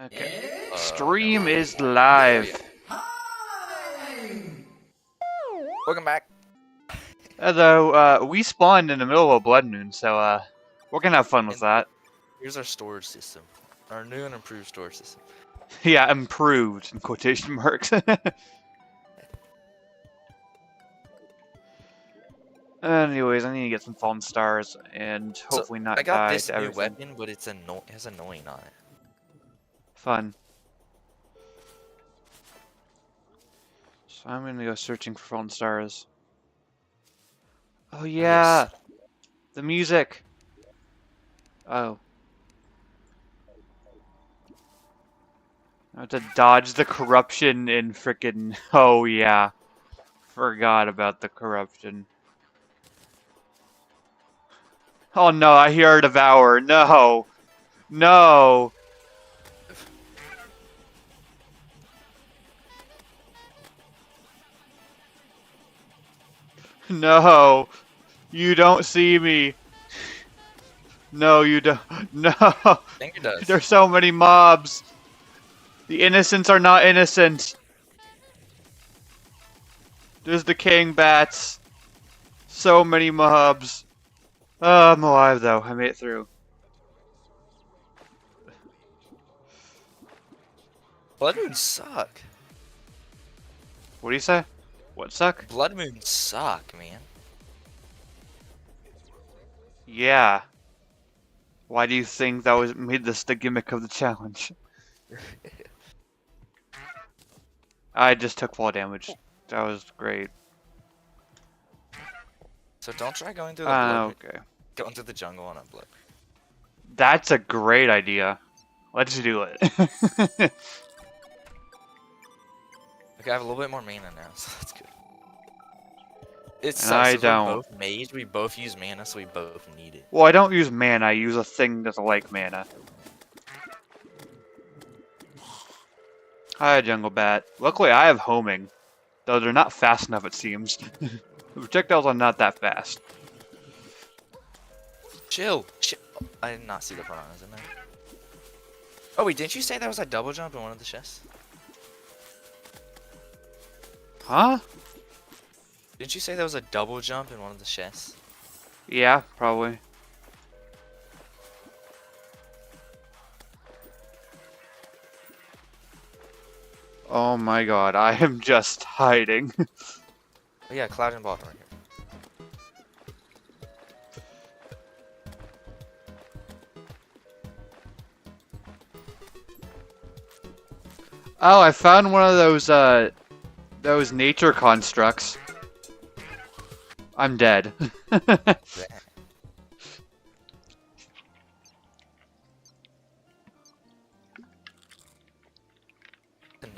Okay. Stream No. is live. Welcome back. Although, we spawned in the middle of a blood moon, so, we're gonna have fun with that. Here's our storage system. Our new and improved storage system. Yeah, improved, in quotation marks. Anyways, I need to get some fallen stars, and hopefully not I got die this to new everything. weapon, but it has annoying on it. Fun. So I'm gonna go searching for fallen stars. Oh yeah! Yes. The music! Oh. I have to dodge the corruption in frickin'... Oh yeah. Forgot about the corruption. Oh no, I hear a devour. No! No! No! You don't see me! No, you don't. No! I think it does. There's so many mobs! The innocents are not innocent! There's decaying bats. So many mobs. I'm alive though. I made it through. Blood moons suck. What do you say? What suck? Blood moons suck, man. Yeah. Why do you think that was made this the gimmick of the challenge? I just took fall damage. That was great. So don't try going through the blood. Okay. Going through the jungle on a blood. That's a great idea. Let's do it. Okay, I have a little bit more mana now, so that's good. It sucks. I We're don't. both mage, we both use mana, so we both need it. Well, I don't use mana. I use a thing that's like mana. Hi, Jungle Bat. Luckily, I have homing. Though they're not fast enough, it seems. The projectiles are not that fast. Chill. Chill. I did not see the piranhas in there. Oh wait, didn't you say that was a double jump in one of the chests? Huh? Didn't you say that was a double jump in one of the chests? Yeah, probably. Oh my god, I am just hiding. Oh yeah, cloud and bottom right here. Oh, I found one of those nature constructs. I'm dead.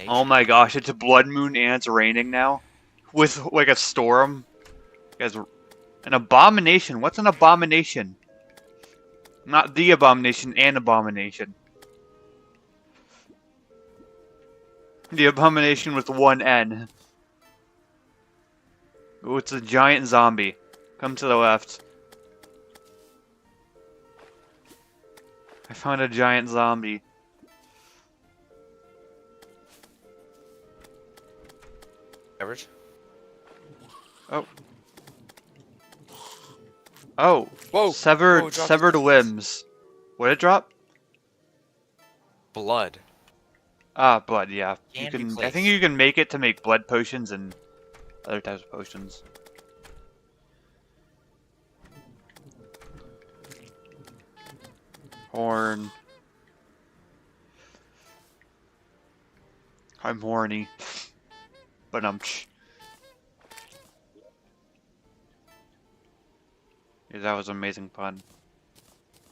Oh my gosh, it's a blood moon and it's raining now. With like a storm. Guys, an abomination. What's an abomination? Not the abomination, an abomination. The abomination with one N. Oh, it's a giant zombie. Come to the left. I found a giant zombie. Average? Oh. Oh. Whoa! Severed limbs. What did it drop? Blood. Ah, blood, yeah. Can You be can. I placed. think you can make it to make blood potions and other types of potions. Horn. I'm horny. But yeah, that was amazing fun.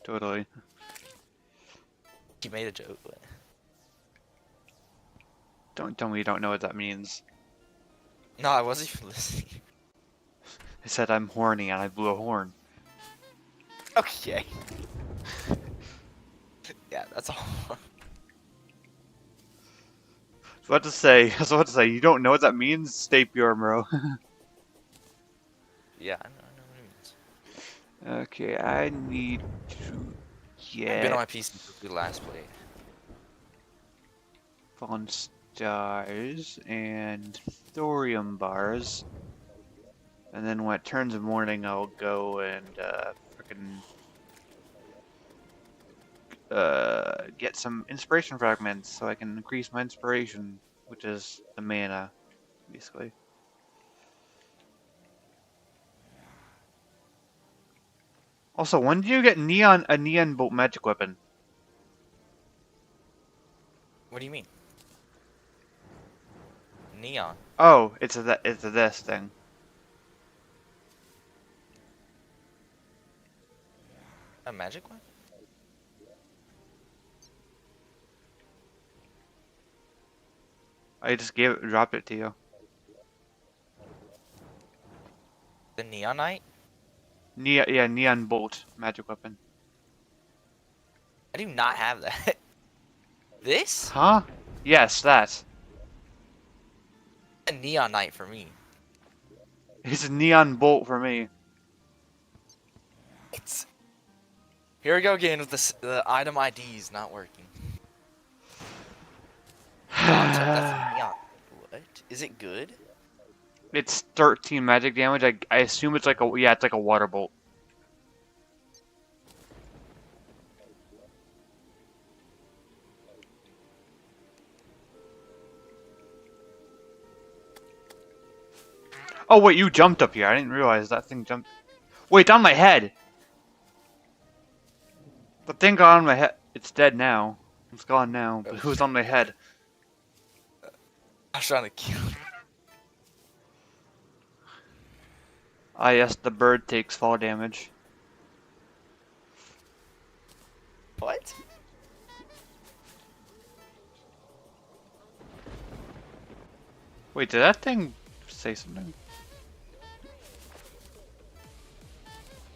Totally. You made a joke, but... Don't tell me you don't know what that means. No, I wasn't even listening. I said I'm horny and I blew a horn. Okay. Yeah, that's all. I was about to say, you don't know what that means? Stay pure, bro. Yeah, I know what it means. Okay, I need to I've been on my get... PC since we last played. spawn stars and thorium bars. And then when it turns morning, I'll go and get some inspiration fragments so I can increase my inspiration, which is the mana, basically. Also, when did you get a neon bolt magic weapon? What do you mean? Neon. Oh, it's this thing. A magic one? I just dropped it to you. The Neonite? Yeah, neon bolt magic weapon. I do not have that. This? Huh? Yes, that. A Neonite for me. It's a neon bolt for me. It's... Here we go again with the item IDs not working. That's a neon. What? Is it good? It's 13 magic damage. I assume it's like it's like a water bolt. Oh wait, you jumped up here. I didn't realize that thing jumped. Wait, on my head. The thing got on my head. It's dead now. It's gone now. But it was on my head. I was trying to kill it. Ah yes, the bird takes fall damage. What? Wait, did that thing say something?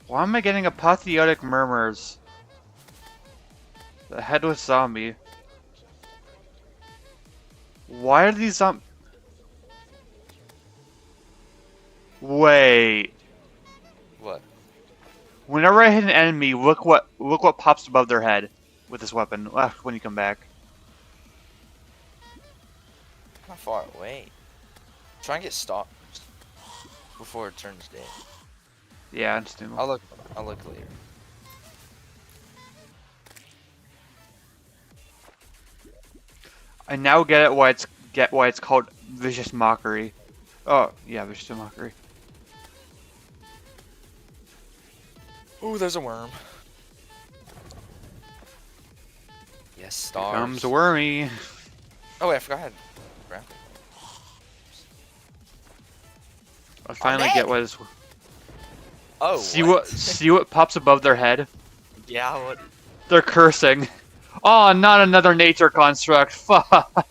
Why am I getting apotheotic murmurs? The headless zombie. Why are these Wait. What? Whenever I hit an enemy, look what pops above their head with this weapon. When you come back. Not far away. Try and get stopped before it turns dead. Yeah, I understand. I'll look later. I now get it why it's called Vicious Mockery. Oh, yeah, Vicious Mockery. Ooh, there's a worm. Yes, stars. Here comes a wormy. Oh wait, I forgot I had grapple. I finally get what is. Oh. See what pops above their head? Yeah. What? They're cursing. Oh, not another nature construct. Fuck.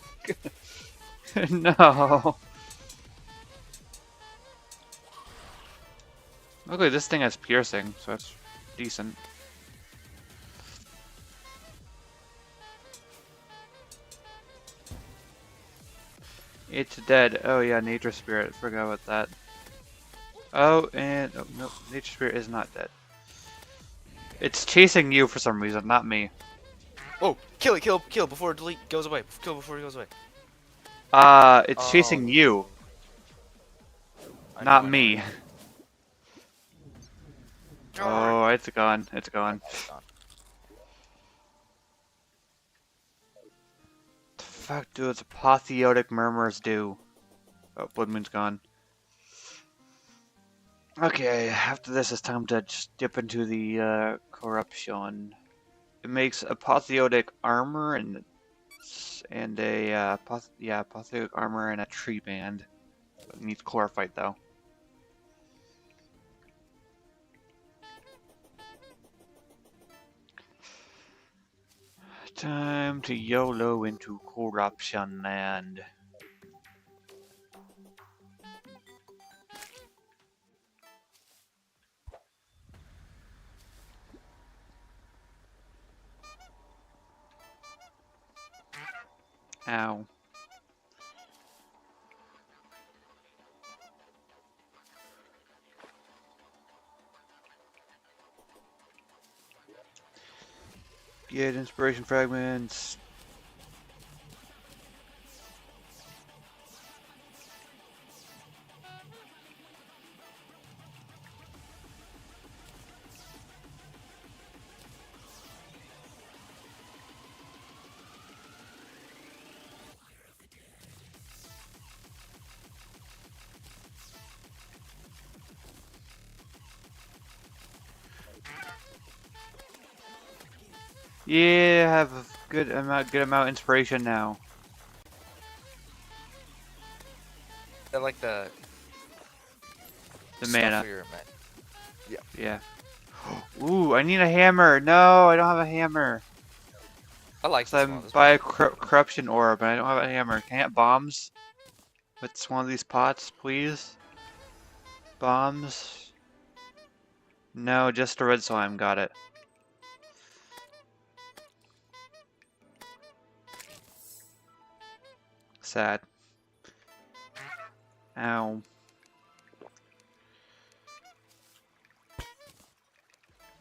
No. Luckily, this thing has piercing, so that's decent. It's dead. Oh yeah, nature spirit. Forgot about that. Oh, and oh no, nature spirit is not dead. It's chasing you for some reason, not me. Oh, kill it, kill before it goes away. Kill before it goes away. It's chasing you. Not me. Oh, it's gone. It's gone. It's gone. The fuck do its apotheotic murmurs do? Oh, Blood Moon's gone. Okay, after this it's time to just dip into the corruption. It makes apotheotic armor and a apotheotic armor and a tree band. It needs chlorophyte though. Time to YOLO into corruption land. Ow. Get inspiration fragments. Yeah, I have a good amount of inspiration now. I like the mana. stuff for your mech. Yeah. Yeah. Ooh, I need a hammer. No, I don't have a hammer. I like So this I'm one. This by a one's cool. corruption orb, but I don't have a hammer. Can I get bombs? What's one of these pots, please? Bombs? No, just a red slime. Got it. Sad. Ow.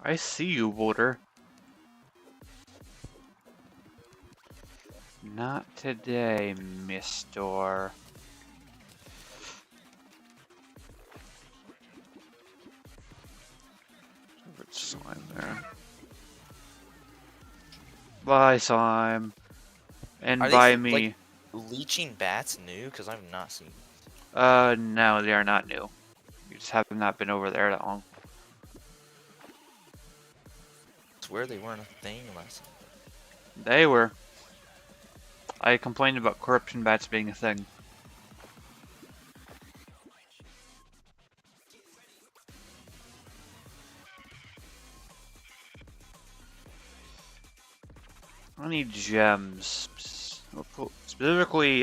I see you, Boulder. Not today, mister. Red slime there. Bye, slime. And Are by these, me. like, leeching bats new? Because I've not seen. No, they are not new. You just have not been over there that long. I swear they weren't a thing last time. They were. I complained about corruption bats being a thing. I need gems. Specifically,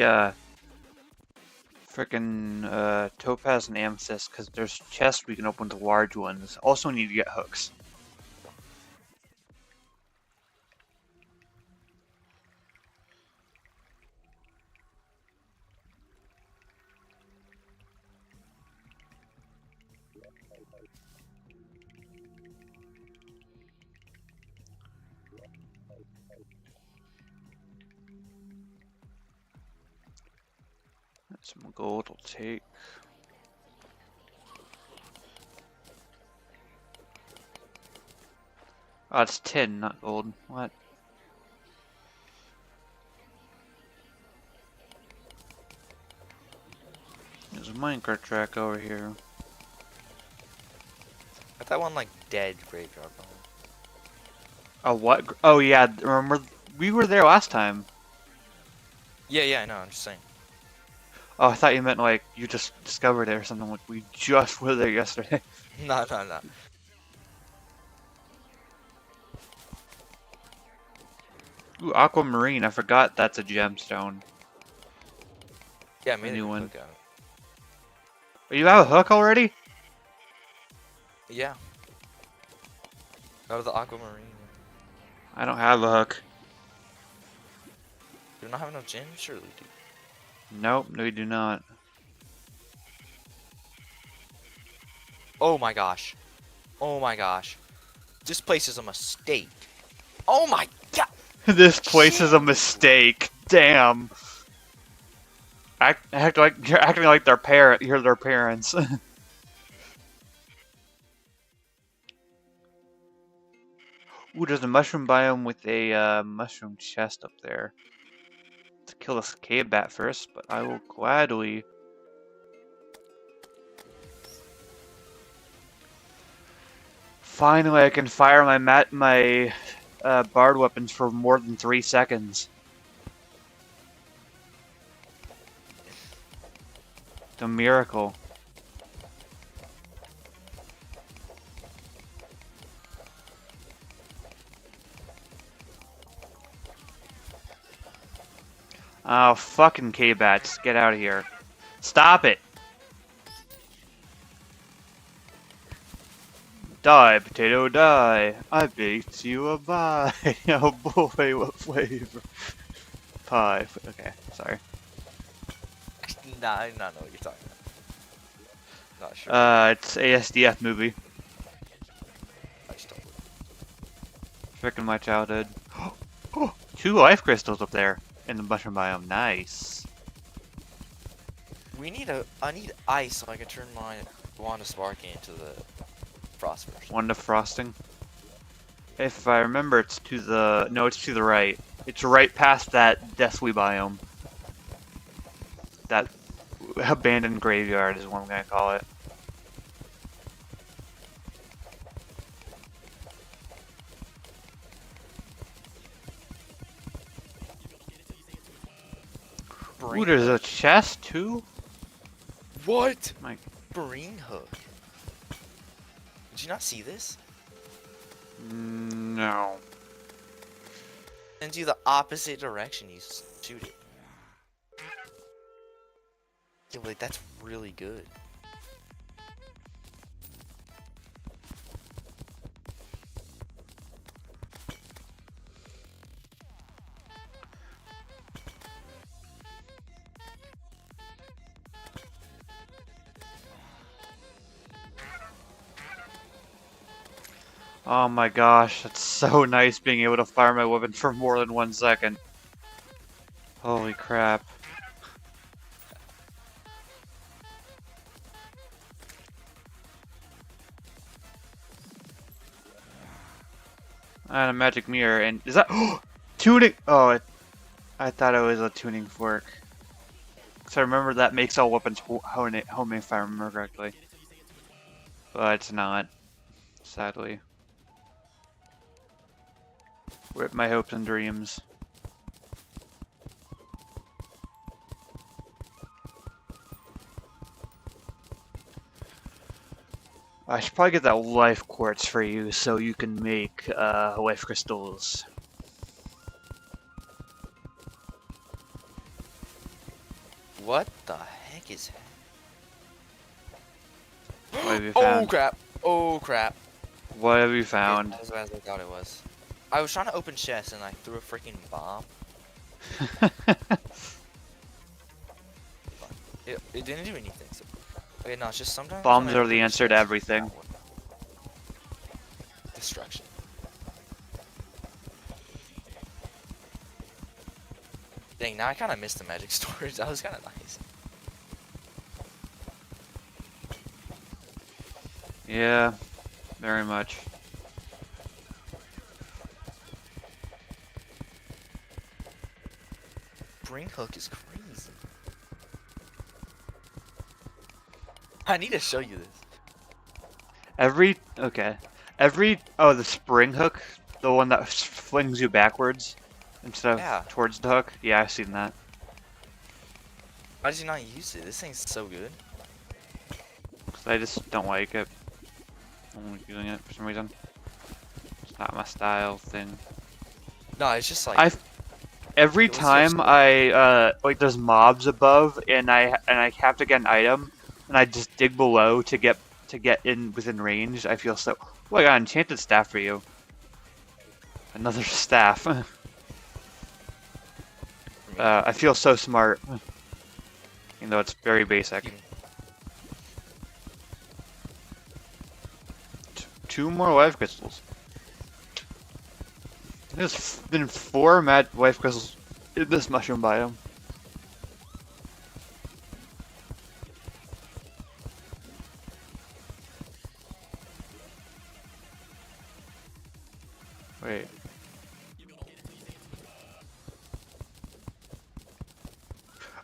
frickin' topaz and amethyst, because there's chests we can open with large ones. Also need to get hooks. Some gold will take. Oh, it's tin, not gold. What? There's a minecart track over here. Got that one like dead graveyard. Oh, what? Oh, yeah. Remember, we were there last time. Yeah, I know. I'm just saying. Oh, I thought you meant like you just discovered it or something. Like we just were there yesterday. No. Ooh, aquamarine. I forgot that's a gemstone. Yeah, I made A new a one. hook out. Oh, you have a hook already? Yeah. Out of the aquamarine. I don't have a hook. Do not have enough gems? Surely do. Nope, no, you do not. Oh my gosh. Oh my gosh. This place is a mistake. Oh my god. This place is a mistake. Damn. Act like you're acting like their parent. You're their parents. Ooh, there's a mushroom biome with a mushroom chest up there. To kill this cave bat first, but I will gladly. Finally, I can fire my bard weapons for more than 3 seconds. The miracle. Oh, fucking K-Bats. Get out of here. Stop it! Die, potato, die. I baked you a pie. Oh boy, what flavor? Pie. Okay, sorry. Nah, I do not know what you're talking about. Not sure. It's ASDF movie. I just don't. Freaking my childhood. 2 life crystals up there in the mushroom biome. Nice. I need ice so I can turn my wand of sparking into the frost version. One to frosting. If I remember, it's to the... No, it's to the right. It's right past that deathly biome. That abandoned graveyard is what I'm gonna call it. Ooh, there's a chest too? What? My... Brain hook. Did you not see this? No. Sends you the opposite direction you shoot it. Yeah, wait, that's really good. Oh my gosh, it's so nice being able to fire my weapon for more than 1 second. Holy crap. And a magic mirror, and is that tuning? Oh, I thought it was a tuning fork. So I remember that makes all weapons homemade if I remember correctly. But it's not, sadly. Rip my hopes and dreams. I should probably get that life quartz for you so you can make life crystals. What the heck is that? What have you Oh found? crap! Oh crap! What have you found? That was as I thought it was. I was trying to open chests and I threw a freaking bomb. It didn't do anything. So. Okay, no, it's just sometimes Bombs when I are the open answer to chests, everything. Destruction. Dang, now I kind of missed the magic storage. That was kind of nice. Yeah, very much. Brain hook is crazy. I need to show you this. Oh, the spring hook, the one that flings you backwards instead of towards the hook. Yeah, I've seen that. Why did you not use it? This thing's so good. I just don't like it. I don't like using it for some reason. It's not my style thing. No, it's just like every time like there's mobs above and I have to get an item and I just dig below to get in within range, I feel so. Oh, I got an enchanted staff for you. Another staff. I feel so smart. Even though it's very basic. 2 more life crystals. There's been 4 life crystals in this mushroom biome. Wait.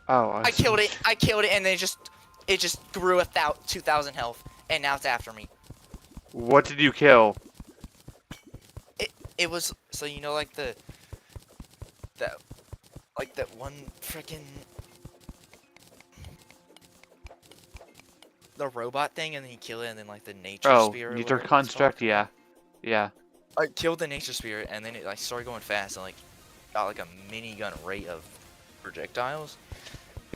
Oh, I killed it. I killed it, and then it just grew 2,000 health, and now it's after me. What did you kill? It was so you know like that one freaking the robot thing, and then you kill it, and then like the nature spirit. Oh, nature construct. Yeah, yeah. I killed the nature spirit, and then it like started going fast, and like got like a minigun rate of projectiles.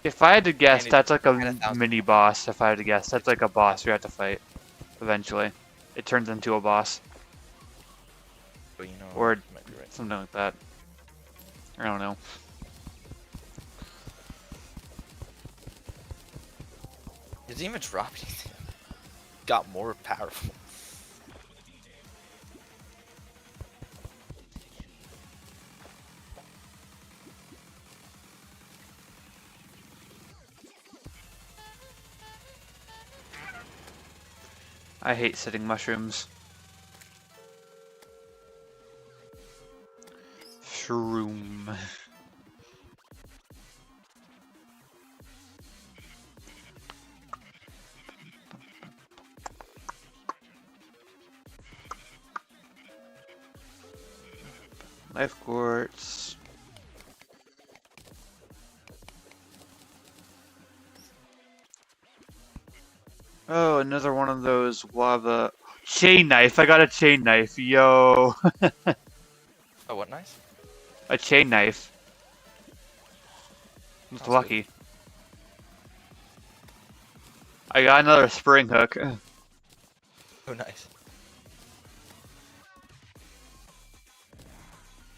If I had to guess, that's like a mini boss. If I had to guess, that's like a boss you have to fight. Eventually, it turns into a boss. But, you know, or might be right. something like that. I don't know. It didn't even drop anything. Got more powerful. I hate sitting mushrooms. Shroom. Life quartz. Oh, another one of those lava chain knife. I got a chain knife. Yo, Oh, what nice? a chain knife. It's Sounds good. lucky. I got another spring hook. Oh, nice.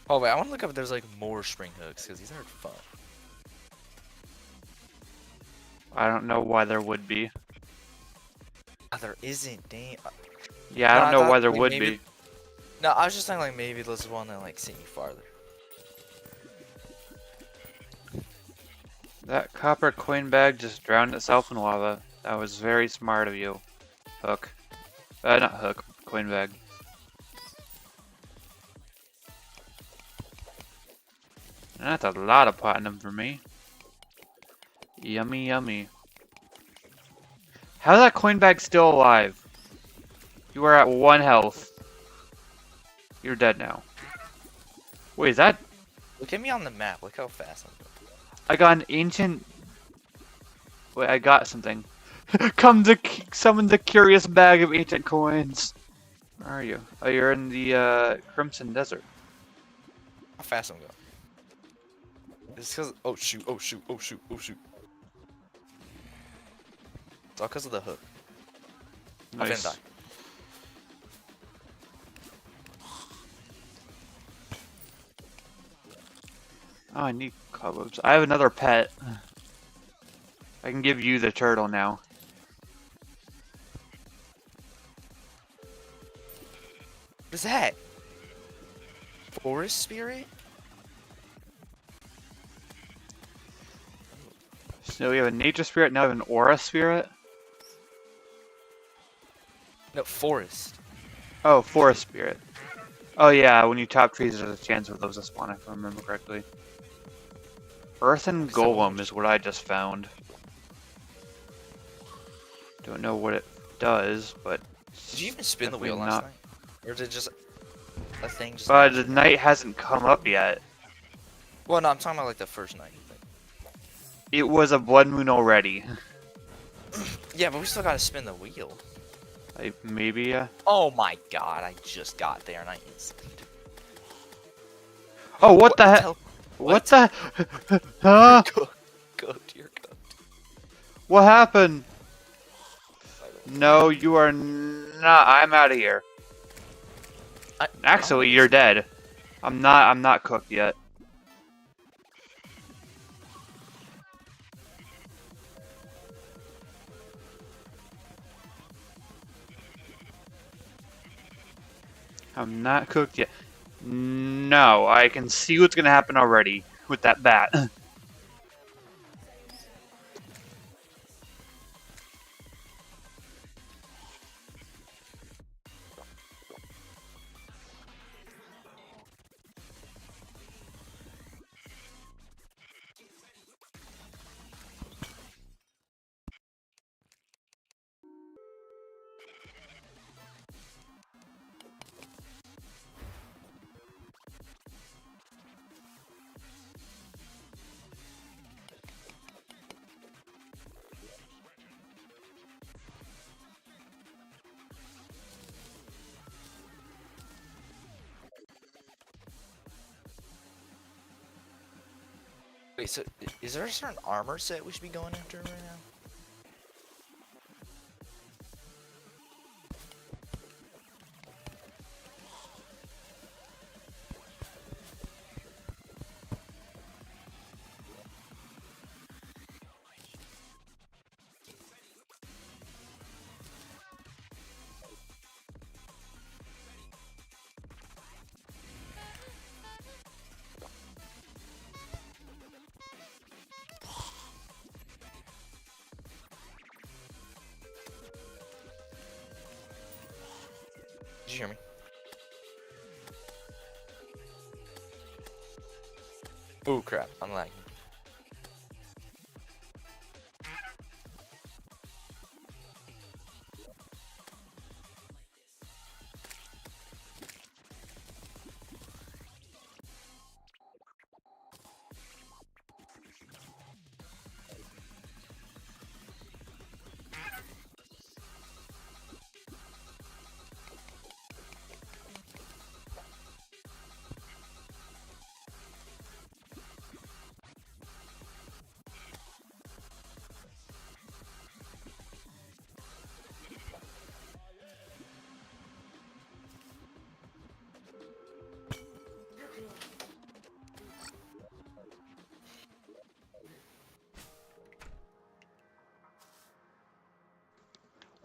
Oh, wait, I want to look up if there's, like, more spring hooks, because these are fun. I don't know why there would be. Oh, there isn't, dang. Yeah, I No, don't I know thought, why there like, would maybe... be. No, I was just thinking, like, maybe this is one that, like, sent you farther. That copper coin bag just drowned itself in lava. That was very smart of you, Hook. Not Hook, coin bag. That's a lot of platinum for me. Yummy, yummy. How's that coin bag still alive? You are at 1 health. You're dead now. Wait, is that... Look at me on the map. Look how fast I'm going. I got an ancient... Wait, I got something. Come to summon the curious bag of ancient coins. Where are you? Oh, you're in the Crimson Desert. How fast I'm going. It's because... Oh, shoot. Oh, shoot. Oh, shoot. Oh, shoot. It's all because of the hook. I'm Nice. finna die. Oh, I need cobwebs. I have another pet. I can give you the turtle now. What is that? Forest spirit? So we have a nature spirit, now we have an aura spirit. No, forest. Oh, forest spirit. Oh yeah, when you top trees there's a chance for those to spawn if I remember correctly. Earthen Golem is what I just found. Don't know what it does, but... Did you even spin the wheel definitely last not... night? Or is it just a thing just... But the night hasn't come up yet. Well, no, I'm talking about like the first night. It was a blood moon already. Yeah, but we still gotta spin the wheel. Maybe, Oh my god, I just got there and I instant. Oh, what the heck? What the... Huh? Cooked, you're cooked. What happened? No, you are not. I'm out of here. Actually, you're dead. I'm not cooked yet. I'm not cooked yet. No, I can see what's gonna happen already with that bat. Wait, so is there a certain armor set we should be going after right now? Did you hear me? Oh crap, I'm lagging.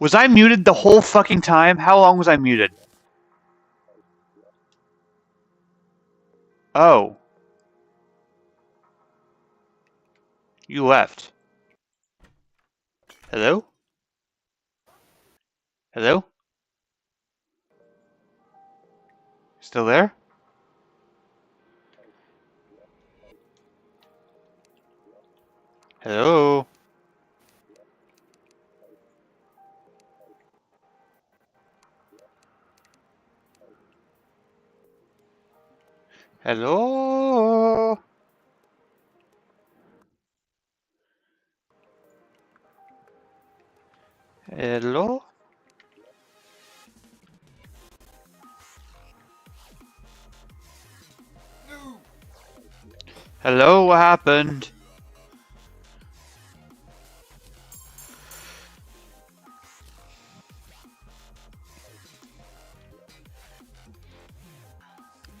Was I muted the whole fucking time? How long was I muted? Oh. You left. Hello? Hello? Still there? Hello? Hello? Hello? Hello, what happened?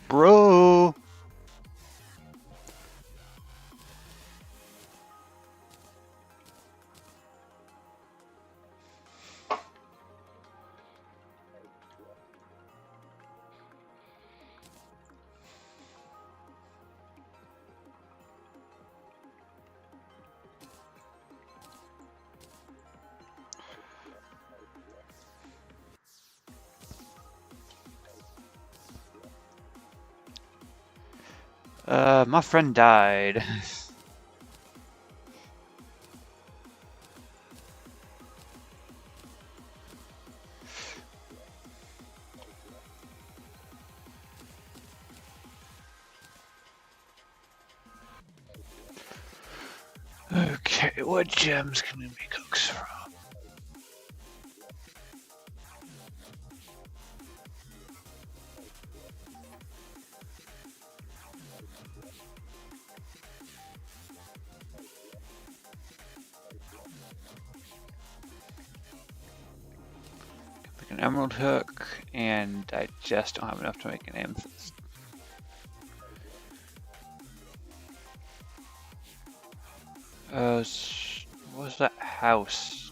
Bro. My friend died. Okay, what gems can we make hooks from? An emerald hook, and I just don't have enough to make an amethyst. What was that house?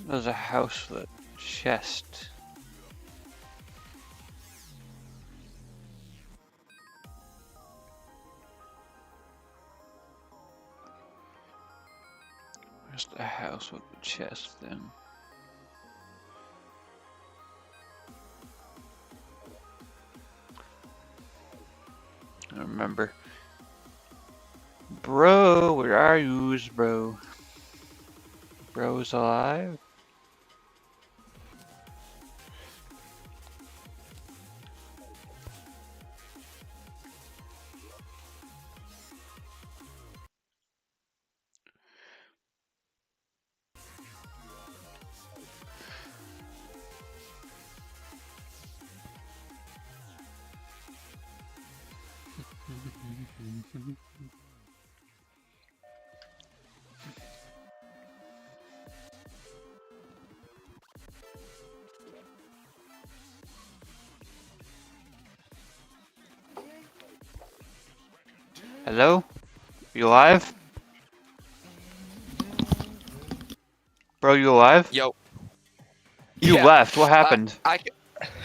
There's a house with a chest. Where's the house with the chest then? I don't remember. Bro, where are you, bro? Bro's alive? Hello? You alive? Bro, you alive? Yo. You left. What happened?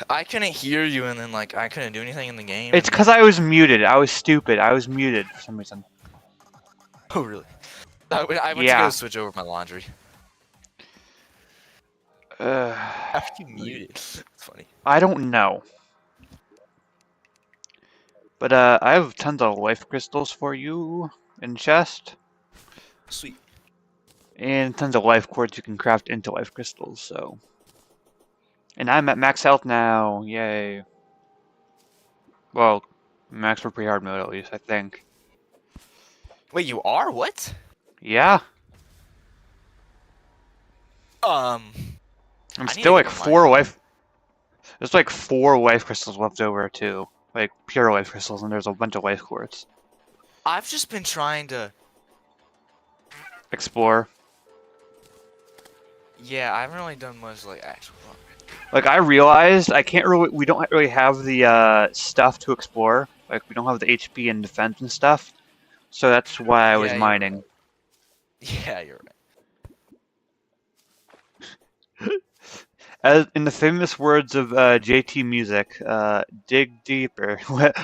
I couldn't hear you, and then like I couldn't do anything in the game. It's because I was muted. I was stupid. I was muted for some reason. Oh really? I went to go switch over my laundry. After you muted. It's funny. I don't know. But I have tons of life crystals for you in chest. Sweet. And tons of life quartz you can craft into life crystals, so. And I'm at max health now, yay. Well, max for pre-hard mode at least, I think. Wait, you are? What? Yeah. I'm still like 4 life. There's like 4 life crystals left over too. Like pure life crystals, and there's a bunch of life quartz. I've just been trying to explore. Yeah, I haven't really done much like actual. Like I realized we don't really have the stuff to explore. Like we don't have the HP and defense and stuff. So that's why I was mining. Yeah, you're right. As in the famous words of JT Music, dig deeper. What?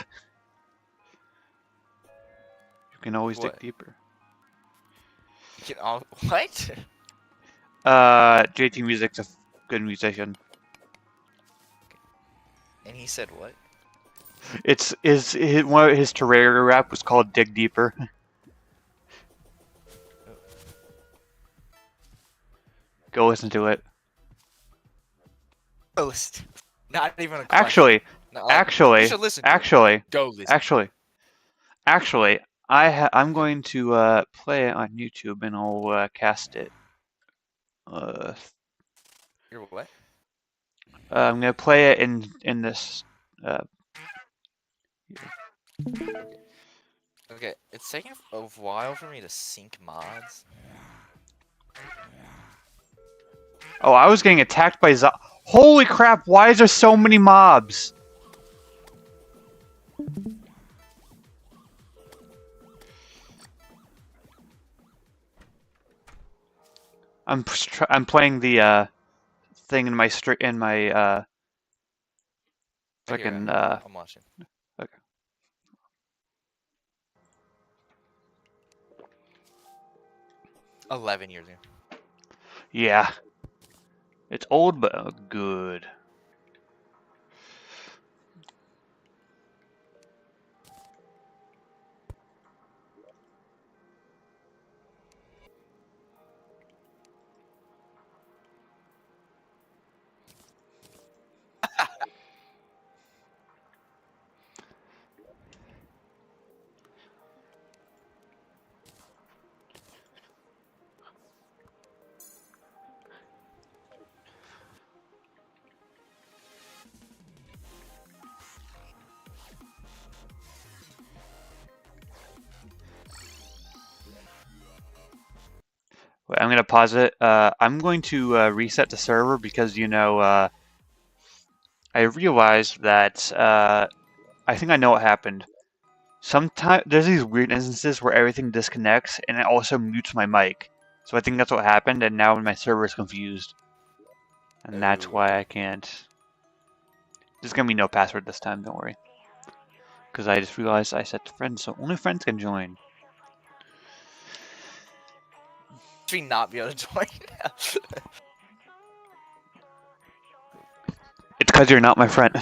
You can always dig What? deeper. You know, what? JT Music's a good musician. And he said what? It's one of his Terraria rap was called "Dig Deeper." Go listen to it. Ghost. Not even a question. Actually, No, actually, you should listen to actually, it. Go listen. actually, I'm going to play it on YouTube and I'll cast it. You're what? I'm gonna play it in this. Okay, it's taking a while for me to sync mods. Oh, I was getting attacked by Holy crap! Why is there so many mobs? I'm playing the thing in my freaking I'm watching. okay. 11 years in. Yeah. It's old but good. Wait, I'm gonna pause it. I'm going to reset the server because I realized that I think I know what happened. Sometimes there's these weird instances where everything disconnects and it also mutes my mic. So I think that's what happened, and now my server is confused, and that's why I can't. There's gonna be no password this time. Don't worry, because I just realized I set to friends, so only friends can join. Should we not be able to join? It's because you're not my friend.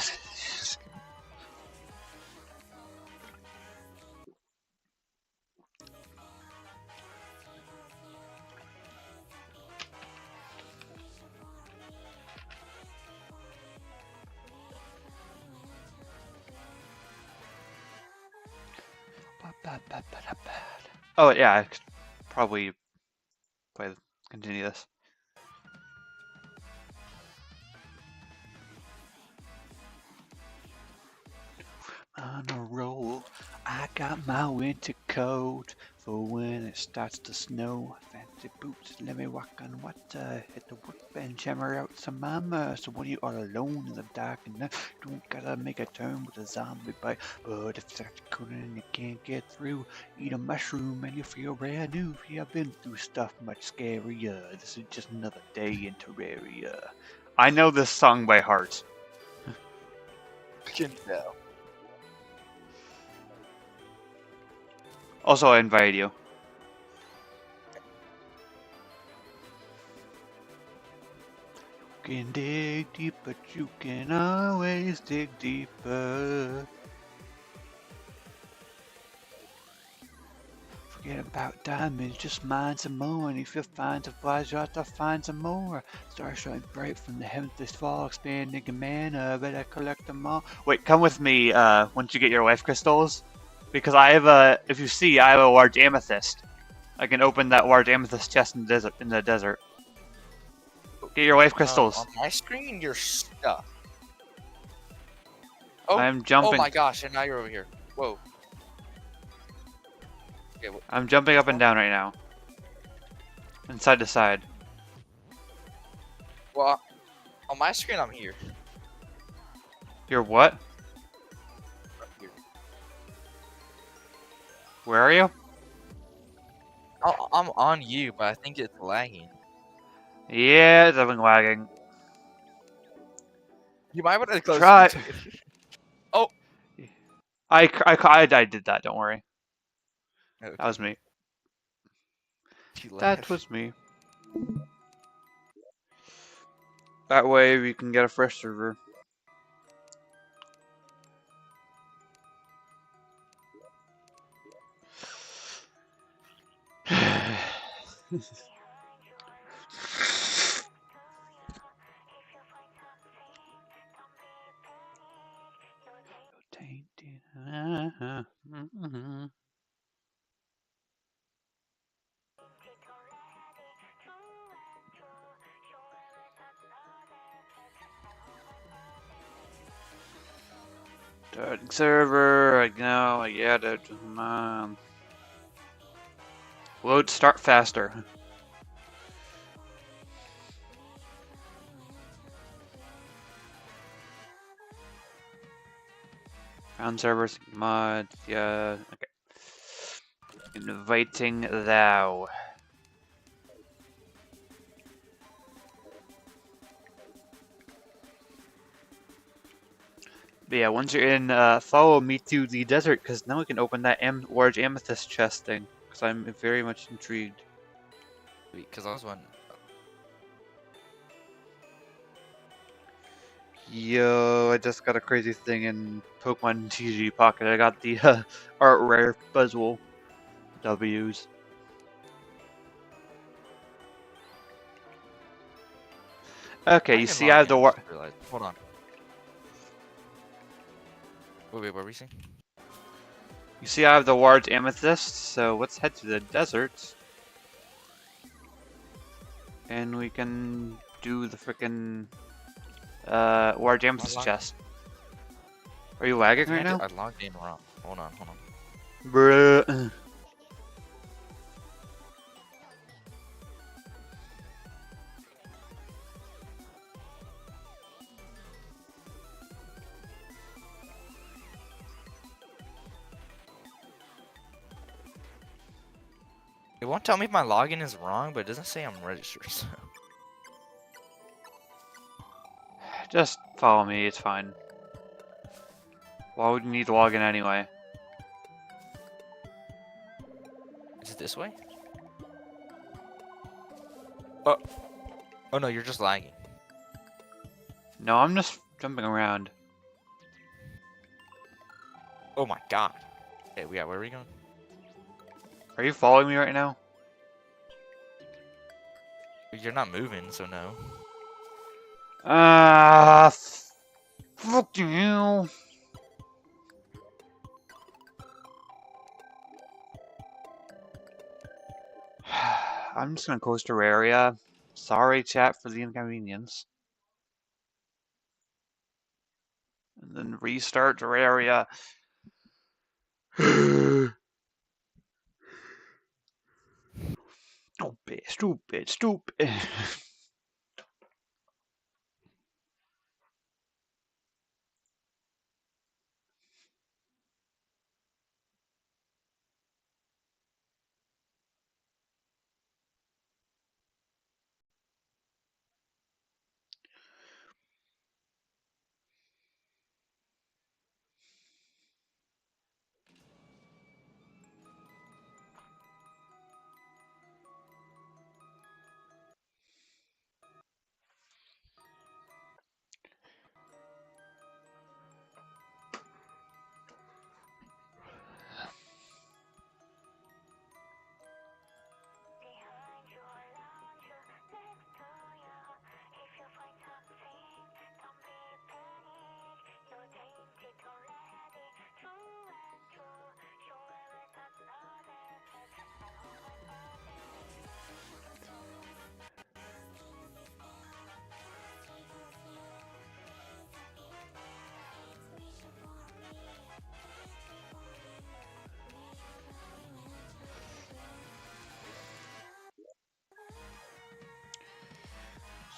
Oh yeah, I could probably continue this. On a roll, I got my winter coat for when it starts to snow. Fancy boots, let me walk on water. Hit the workbench, hammer out some mama. So when you are alone in the dark and night, don't gotta make a turn with a zombie bite. But if it's cold and you can't get through, eat a mushroom and you feel brand new. You have been through stuff much scarier. This is just another day in Terraria. I know this song by heart. No. Also, I invited you. You can dig deep, but you can always dig deeper. Forget about diamonds, just mine some more. And if you find supplies, you have to find some more. Stars shine bright from the heavens this fall, expanding in mana. Better collect them all. Wait, come with me once you get your life crystals. Because I have if you see, I have a large amethyst. I can open that large amethyst chest in the desert. Get your life crystals. On my screen, you're stuck. Oh, I'm jumping. Oh my gosh, and now you're over here. Whoa. Okay, I'm jumping up and down right now. And side to side. Well, on my screen, I'm here. You're what? I'm here. Where are you? I'm on you, but I think it's lagging. Yeah, it's definitely lagging. You might want to close Try. YouTube. Oh. I did that. Don't worry. Okay. That was me. You That laugh. was me. That way we can get a fresh server. Starting server, I know, I get it. Load start faster. Found servers, mod, yeah, okay. Inviting thou. But yeah, once you're in, follow me to the desert, because now we can open that large amethyst chest thing. Because I'm very much intrigued. Because I was one. Yo, I just got a crazy thing in Pokemon TG Pocket. I got the art rare Buzzwole W's. Okay, you see I have the Hold on. Wait, what were we saying? You see I have the large amethyst, so let's head to the desert. And we can do the frickin' large amethyst chest. Are you lagging right now? I logged in wrong. Hold on. Bruh. It won't tell me if my login is wrong, but it doesn't say I'm registered. So. Just follow me, it's fine. Why would you need to log in anyway? Is it this way? Oh. Oh no, you're just lagging. No, I'm just jumping around. Oh my god. Hey, where are we going? Are you following me right now? You're not moving, so no. Fuck you. I'm just gonna close Terraria. Sorry, chat, for the inconvenience. And then restart Terraria. Stupid.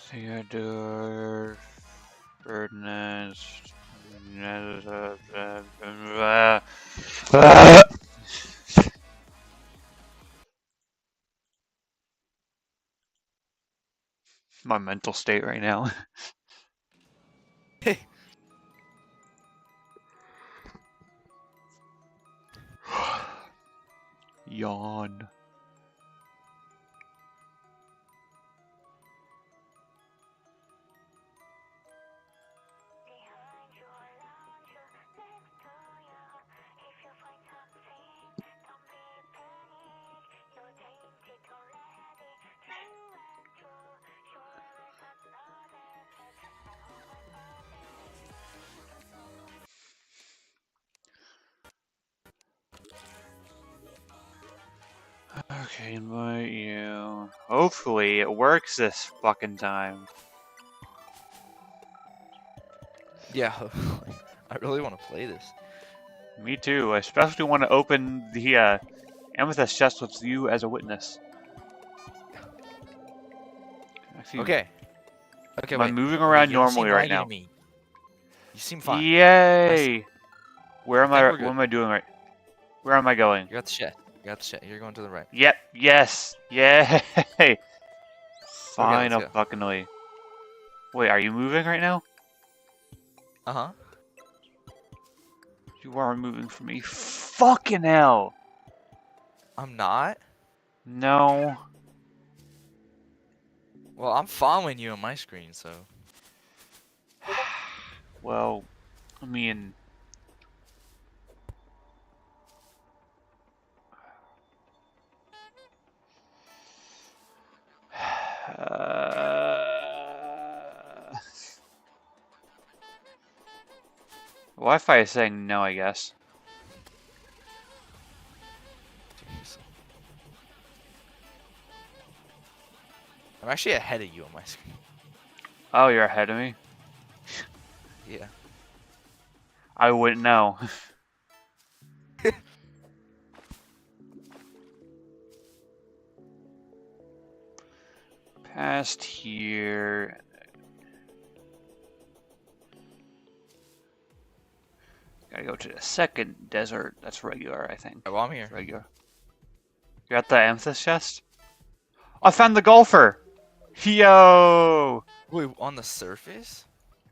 Theodore, Ernest. My mental state right now. Yawn. Okay, invite you. Hopefully it works this fucking time. Yeah, I really want to play this. Me too. I especially want to open the amethyst chest with you as a witness. Actually, Okay. Okay, am I wait. moving Okay, around you don't seem normally right laggy to now? me. You seem fine. Yay! Where am I think I? we're good. What am I doing right? Where am I going? You got the shit. You got the shit. You're going to the right. Yep. Yes. Yay! Okay, let's Final go. fuckingly. Wait, are you moving right now? Uh-huh. You are moving from me. Fucking hell! I'm not? No. Well, I'm following you on my screen, so... Well, I mean... Wi-Fi is saying no, I guess. Jeez. I'm actually ahead of you on my screen. Oh, you're ahead of me? Yeah. I wouldn't know. Past here. Gotta go to the second desert. That's regular, I think. Well, I'm here. It's regular. You got the amethyst chest? I found the golfer! Yo! Wait, on the surface?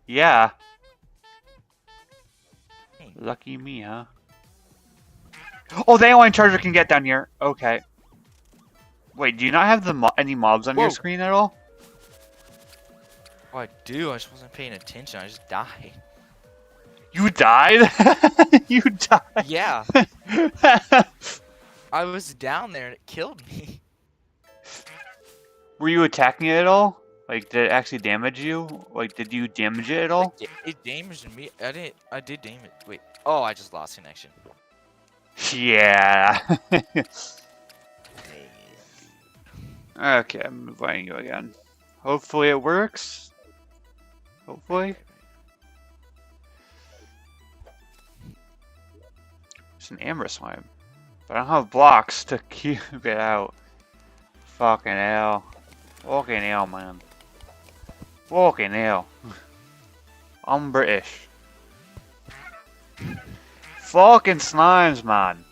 Yeah. Dang. Lucky me, huh? Oh, the airline charger can get down here. Okay. Wait, do you not have any mobs on your Whoa. screen at all? Oh, I do. I just wasn't paying attention. I just died. You died? You died? Yeah. I was down there and it killed me. Were you attacking it at all? Like, did it actually damage you? Like, did you damage it at all? It damaged me. I did damage. Wait. Oh, I just lost connection. Yeah. Okay, I'm inviting you again. Hopefully it works. Hopefully. It's an amber slime. But I don't have blocks to keep it out. Fucking hell. Fucking hell, man. Fucking hell. I'm British. Fucking slimes, man.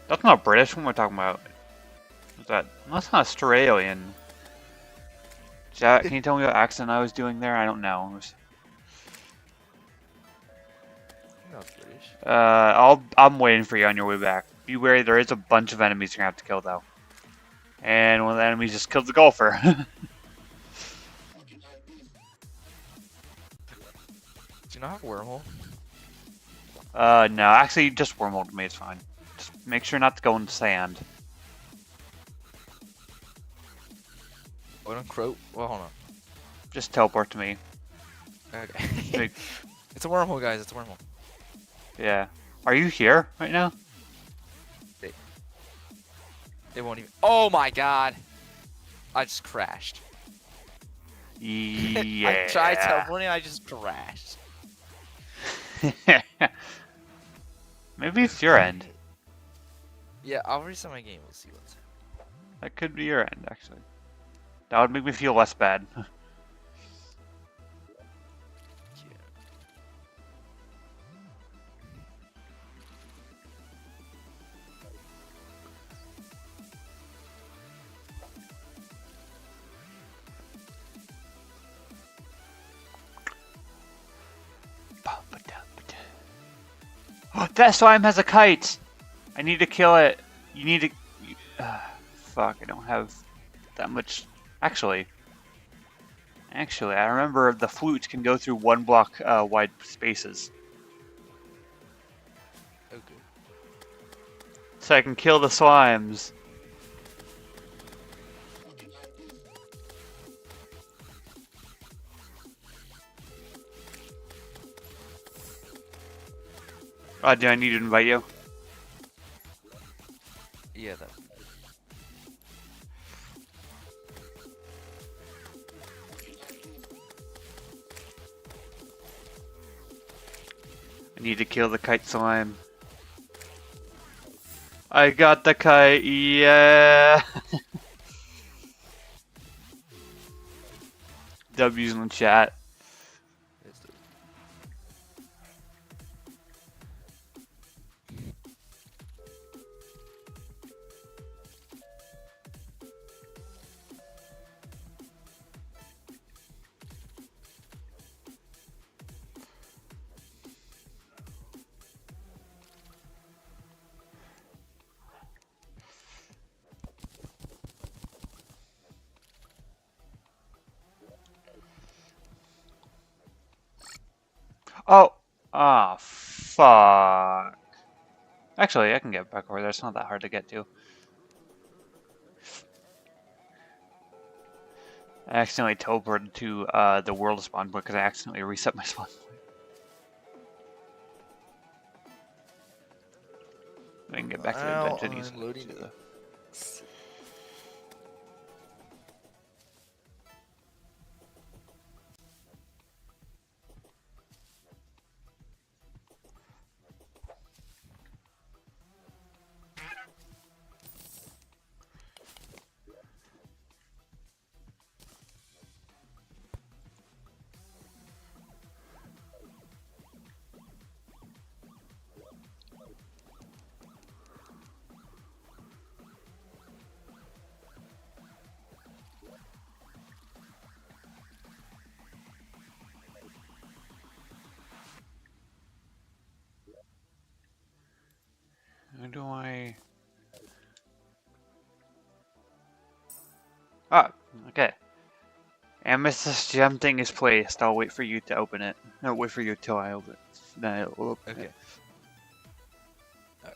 That's not British. What am I talking about? What's that? That's not Australian. Jack, can you tell me what accent I was doing there? I don't know. No, it's British. I'm waiting for you on your way back. Be wary, there is a bunch of enemies you're gonna have to kill though. And one of the enemies just killed the golfer. Do you not have a wormhole? No, actually just wormhole to me, it's fine. Just make sure not to go in sand. What on crow? Well, hold on. Just teleport to me. Okay. It's a wormhole, guys. It's a wormhole. Yeah. Are you here right now? They won't even. Oh my god! I just crashed. Yeah. I tried teleporting. I just crashed. Maybe it's your end. Yeah, I'll reset my game. We'll see what's. That could be your end, actually. That would make me feel less bad. That slime has a kite! I need to kill it. You need to... fuck, I don't have that much... Actually, I remember the flute can go through 1 block wide spaces. Okay. So I can kill the slimes. Do I need to invite you? Yeah, that. I need to kill the kite slime. I got the kite, yeah! W's in the chat. Oh! Ah, fuck. Actually, I can get back over there. It's not that hard to get to. I accidentally teleported to the world spawn point because I accidentally reset my spawn point. I can get back to the dungeon easily. How do I... Ah, okay. Amethyst gem thing is placed. I'll wait for you to open it. No, wait for you till I open it. Then it'll open Okay. it. Okay.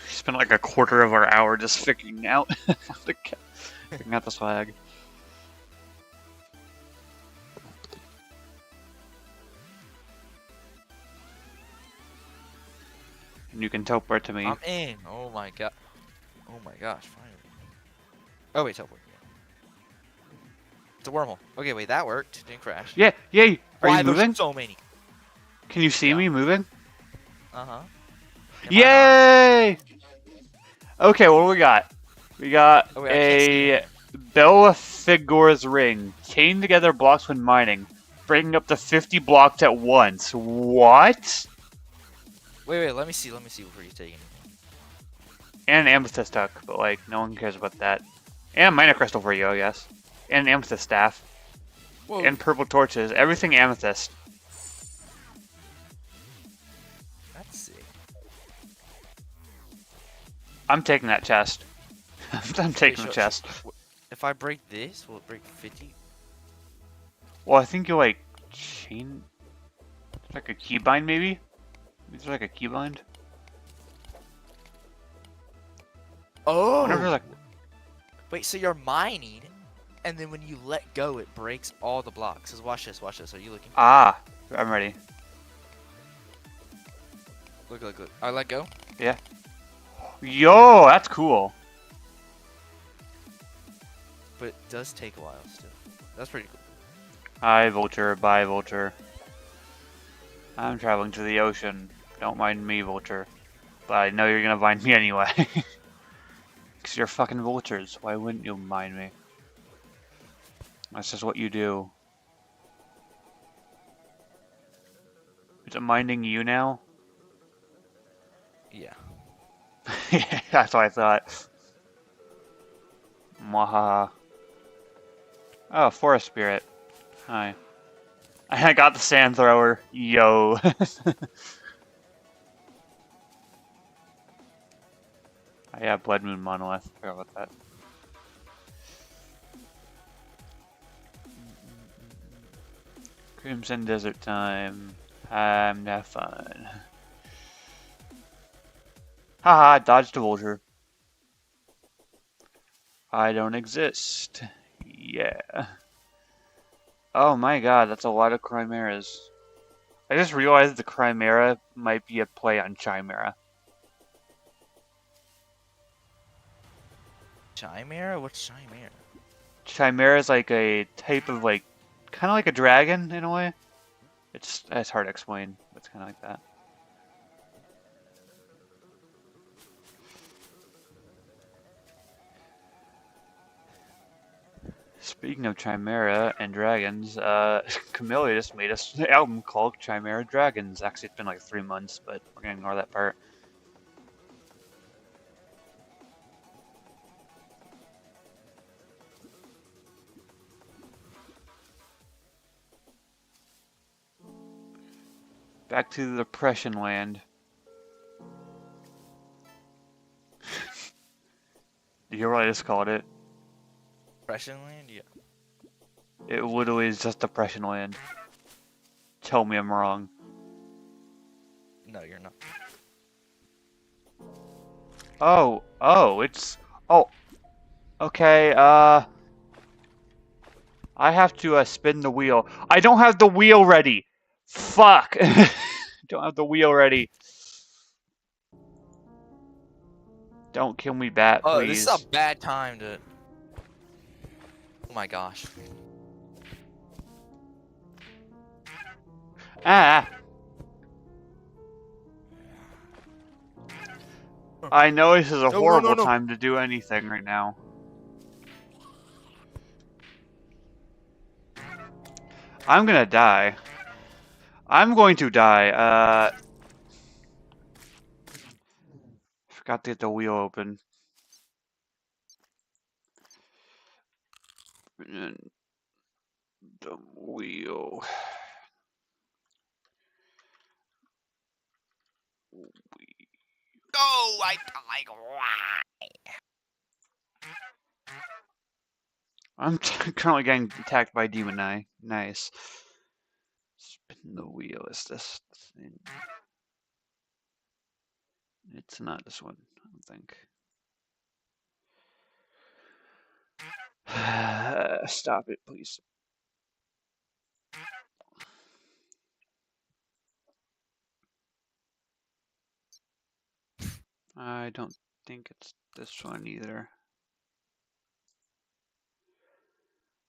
Spent like a quarter of our hour just figuring out figuring out the swag. And you can teleport to me. I'm in. Oh my god. Oh my gosh, finally. Oh wait, teleport. It's a wormhole. Okay, wait, that worked. Didn't crash. Yeah, yay! Are Why you moving? there's so many? Can you see Yeah. me moving? Uh-huh. Yay! Okay, what do we got? We got Oh, wait, I can't see a Belphegor's ring. Chain together blocks when mining. Breaking up to 50 blocks at once. What? Wait, let me see before you take it. And an amethyst tuck, but like, no one cares about that. And a minor crystal for you, I guess. And an amethyst staff. Whoa. And purple torches. Everything amethyst. That's sick. I'm taking that chest. I'm taking the chest. If I break this, will it break 50? Well, I think you like chain... like a keybind, maybe? Is there like a keybind? Oh! Whenever, like... Wait, so you're mining, and then when you let go, it breaks all the blocks. Cause watch this. Are you looking? Ah! I'm ready. Look. I let go. Yeah. Yo, that's cool. But it does take a while still. That's pretty cool. Hi, Vulture. Bye, Vulture. I'm traveling to the ocean. Don't mind me, Vulture. But I know you're gonna mind me anyway. Because you're fucking vultures. Why wouldn't you mind me? That's just what you do. Is it minding you now? Yeah. Yeah, that's what I thought. Mwahaha. Oh, forest spirit. Hi. I got the sand thrower. Yo. Yeah, Blood Moon Monolith. I forgot about that. Crimson Desert Time. Time to have fun. Haha, dodged a vulture. I don't exist. Yeah. Oh my god, that's a lot of chimeras. I just realized the chimera might be a play on chimera. Chimera? What's chimera? Chimera is like a type of like, kind of like a dragon in a way. It's hard to explain. It's kind of like that. Speaking of Chimera and dragons, Camellia just made us an album called Chimera Dragons. Actually, it's been like 3 months, but we're gonna ignore that part. Back to the Depression Land. Do you hear what I just called it? Depression Land? Yeah. It literally is just Depression Land. Tell me I'm wrong. No, you're not. Oh, it's... Oh, okay, I have to spin the wheel. I don't have the wheel ready! Fuck! Don't have the wheel ready. Don't kill me, bat, Oh, please. this is a bad time to... Oh my gosh. Ah! I know this is a horrible time to do anything right now. I'm gonna die. I'm going to die. Forgot to get the wheel open. And the wheel. No, I died. I'm currently getting attacked by Demon Eye. Nice. Spin the wheel. Is this thing? It's not this one, I don't think. Stop it, please. I don't think it's this one either.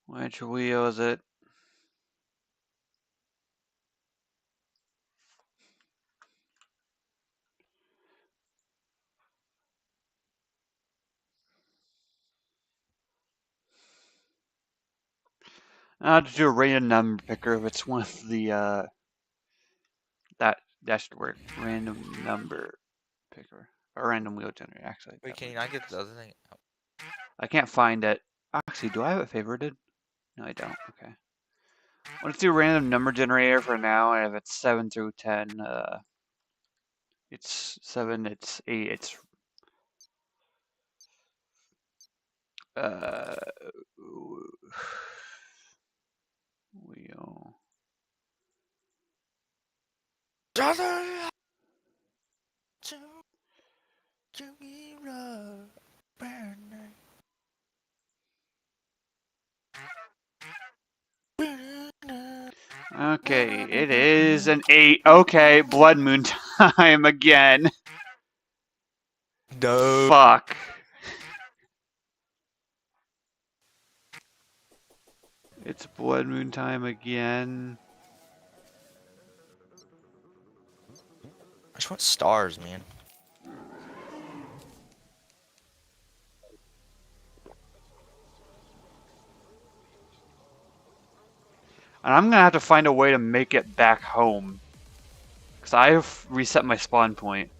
Which wheel is it? I'll have to do a random number picker if it's one of the, that should work. Random number picker. Or random wheel generator, actually. Wait, can you not get the other thing? Oh. I can't find it. Actually, do I have it favorited? No, I don't. Okay. Let's do random number generator for now, and if it's 7 through 10, it's 7, it's 8, it's wheel. Okay, it is an 8. Okay, Blood Moon time again. No. Fuck. It's Blood Moon time again. I just want stars, man. And I'm gonna have to find a way to make it back home. Because I've reset my spawn point.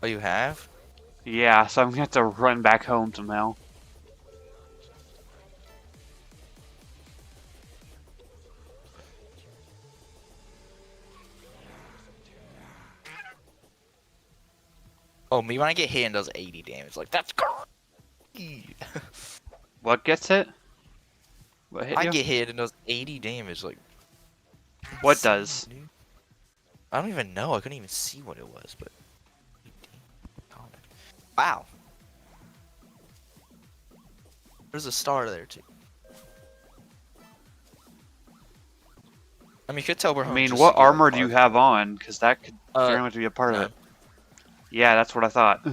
Oh, you have? Yeah, so I'm gonna have to run back home somehow. Oh, me when I get hit and does 80 damage, like that's crazy. What gets hit? What hit I you? get hit and does 80 damage, like. What insane, does? dude. I don't even know. I couldn't even see what it was, but. Wow. There's a star there too. I mean, you could tell we're I home. mean, just what to get our armor do you card. have on? Because that could very much be a part of None. it. Yeah, that's what I thought.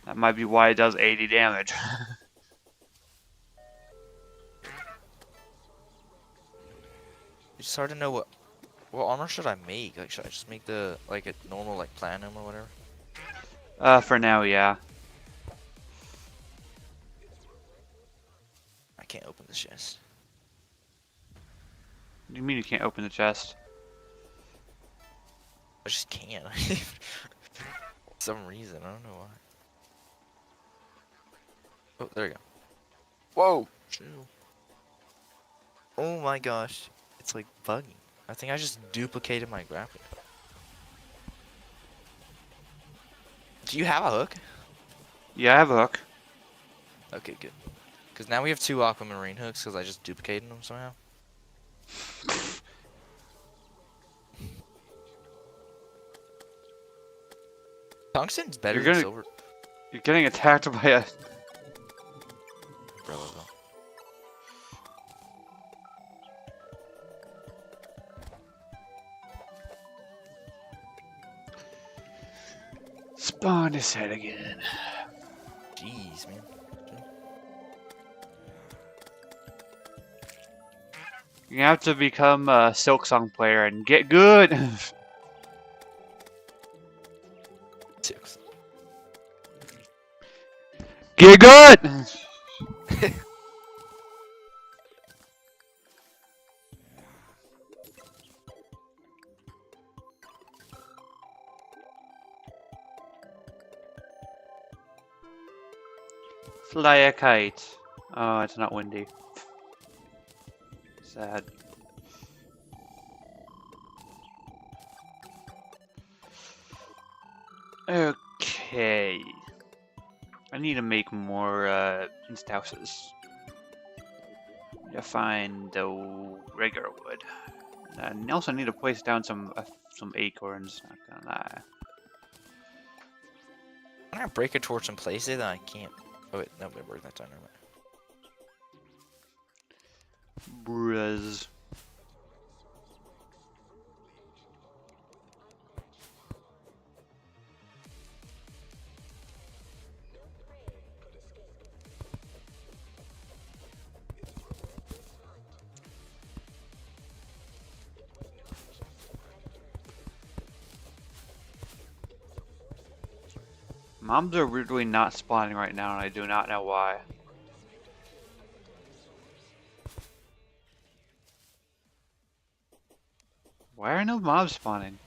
That might be why it does 80 damage. It's hard to know what armor should I make. Like, should I just make the like a normal like platinum or whatever? For now, yeah. I can't open the chest. What do you mean you can't open the chest? I just can't. For some reason, I don't know why. Oh, there you go. Whoa! Chill. Oh my gosh, it's like bugging. I think I just duplicated my graphic. Do you have a hook? Yeah, I have a hook. Okay, good. Because now we have 2 aquamarine hooks because I just duplicated them somehow. Tungsten's better than silver. You're getting attacked by a... Relevant. Spawn his head again. Jeez, man. You have to become a Silk Song player and get good. 6. Get good! Fly a kite. Oh, it's not windy. Sad. Okay. I need to make more insta houses. To find the regular wood. And I also need to place down some acorns, not gonna lie. When I break a torch and place it, then I can't. Oh wait, no, it worked that time. Never mind. Bruz. Mobs are weirdly not spawning right now, and I do not know why. Why are no mobs spawning?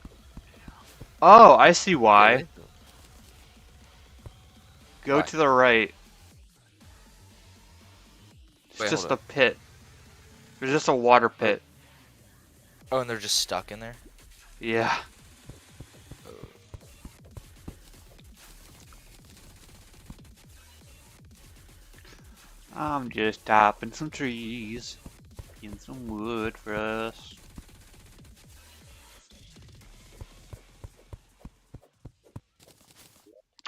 Oh, I see why. Yeah, Go Why? to the right. It's Wait, just hold a pit. There's just a water pit. Oh, and they're just stuck in there? Yeah. I'm just topping some trees. Getting some wood for us.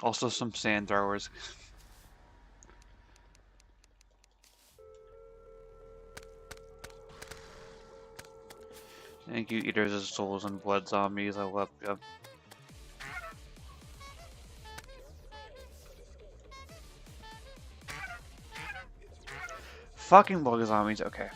Also some sand throwers. Thank you, Eaters of Souls and Blood Zombies. I love you. Fucking Blood Zombies, okay.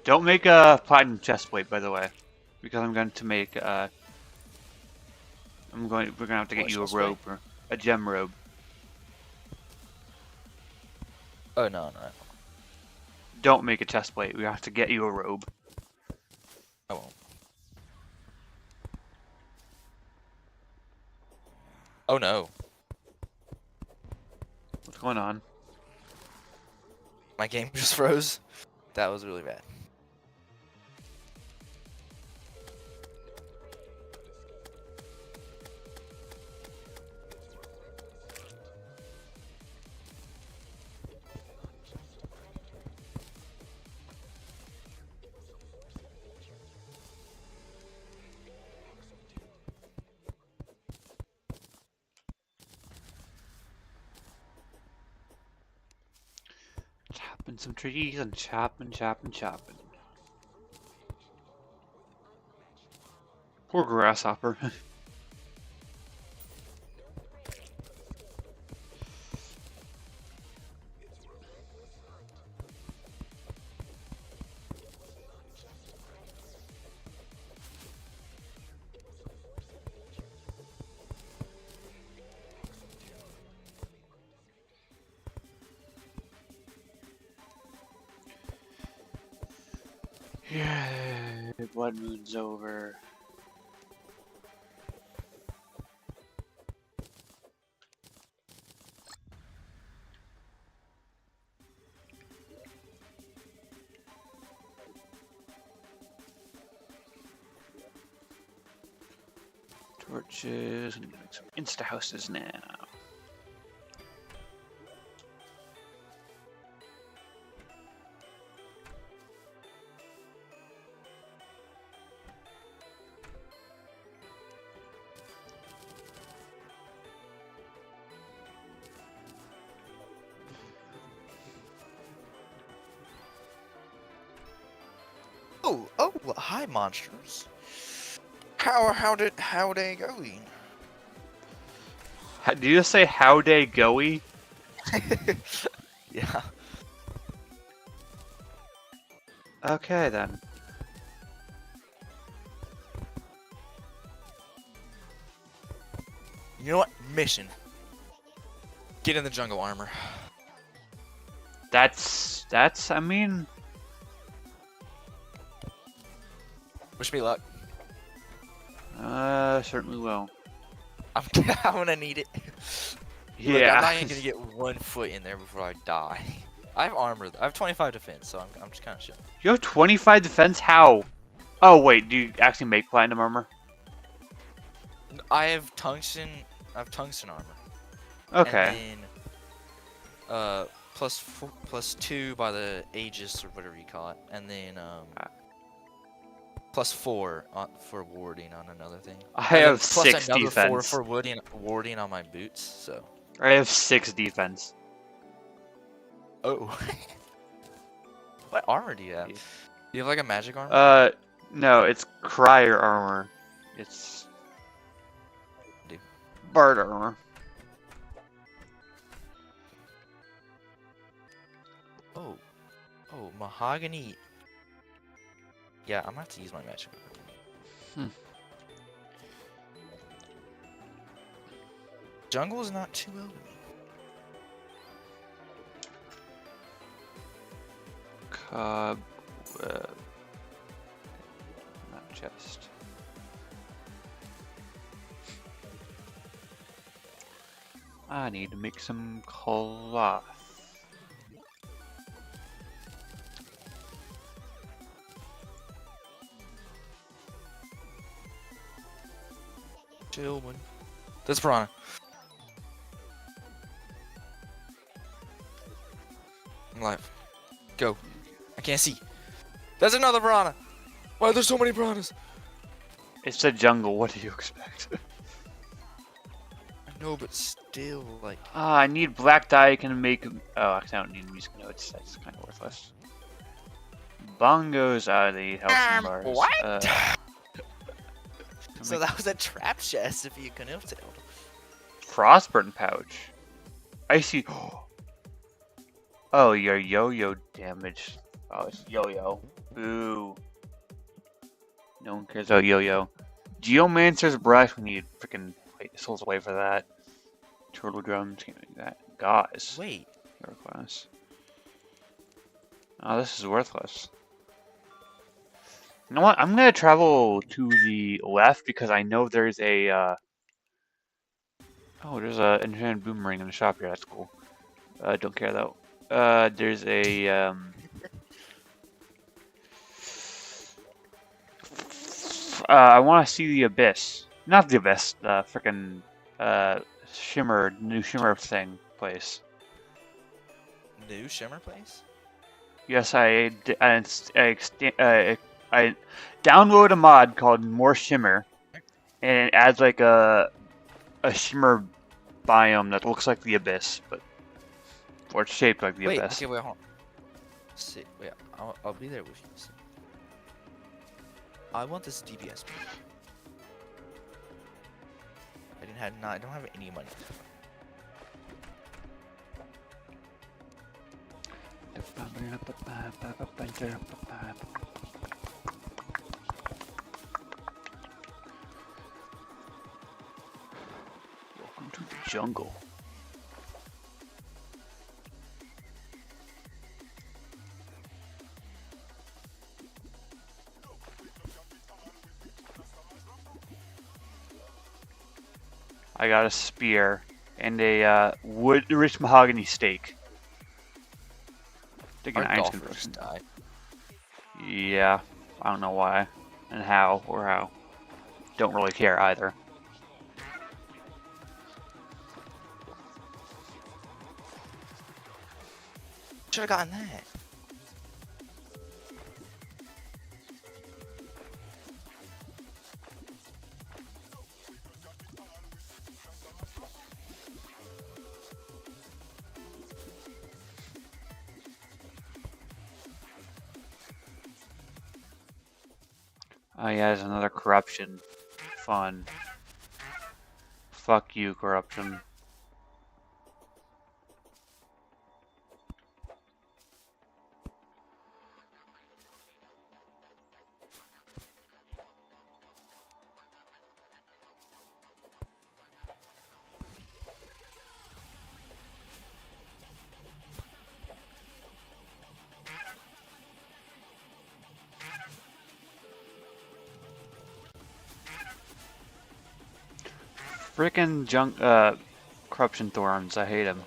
Don't make a platinum chestplate, by the way, because I'm going to make We're gonna have to get What, you a supposed to be? robe or a gem robe. Oh no. Don't make a chest plate. We have to get you a robe. I won't. Oh no. What's going on? My game just froze. That was really bad. Chopping some trees and chopping. Poor grasshopper. Yeah, blood moon's over. Torches, and make some insta houses now. Oh, hi monsters. How they going? Did you just say how they goey? Yeah. Okay then. You know what? Mission. Get in the jungle armor. That's I mean, Wish me luck. certainly will. I'm gonna need it. Yeah. Look, I'm not even gonna get 1 foot in there before I die. I have armor. I have 25 defense, so I'm just kind of chilling. You have 25 defense? How? Oh wait, do you actually make platinum armor? I have tungsten. I have tungsten armor. Okay. And then, +2 by the Aegis or whatever you call it, and then +4 for warding on another thing. I And then have 6 another 4 defense. for warding on my boots. So. I have 6 defense. Oh. What armor do you have? Do you have like a magic armor? No, it's crier armor. It's Dude. bard armor. Oh, mahogany. Yeah, I'm gonna have to use my magic armor. Jungle is not too low to me. Cobweb. Not chest. I need to make some cloth. Chillin'. That's piranha. I'm alive. Go. I can't see. That's another piranha. Why are there so many piranhas? It's a jungle. What do you expect? I know, but still, like. I need black dye. I can make. Oh, I don't need music notes. That's kind of worthless. Bongos. They help some bars. What? So that was a trap chest if you can have it. Frostburn pouch. I see. Oh, your yo-yo damage. Oh, it's yo-yo. Boo. No one cares about yo-yo. Geomancer's brush. We need freaking souls away for that. Turtle drums, can't make that. Guys. Wait. Hero class. Oh, this is worthless. You know what? I'm gonna travel to the left because I know there's a. Oh, there's a enchanted boomerang in the shop here. That's cool. Don't care though. There's a. I want to see the abyss. Not the abyss. The frickin' shimmer, new shimmer thing place. New shimmer place? Yes, I download a mod called More Shimmer, and it adds like a shimmer biome that looks like the abyss, or it's shaped like the abyss. Okay, wait, hold on. See, wait, I'll be there with you. See. I want this DPS. I don't have any money. Welcome to the jungle. I got a spear and a rich mahogany steak. Our golfers died. Yeah, I don't know why, and how, or how. Don't really care either. Should have gotten that. Oh yeah, there's another corruption. Fun. Fuck you, corruption. Frickin' corruption thorns, I hate them.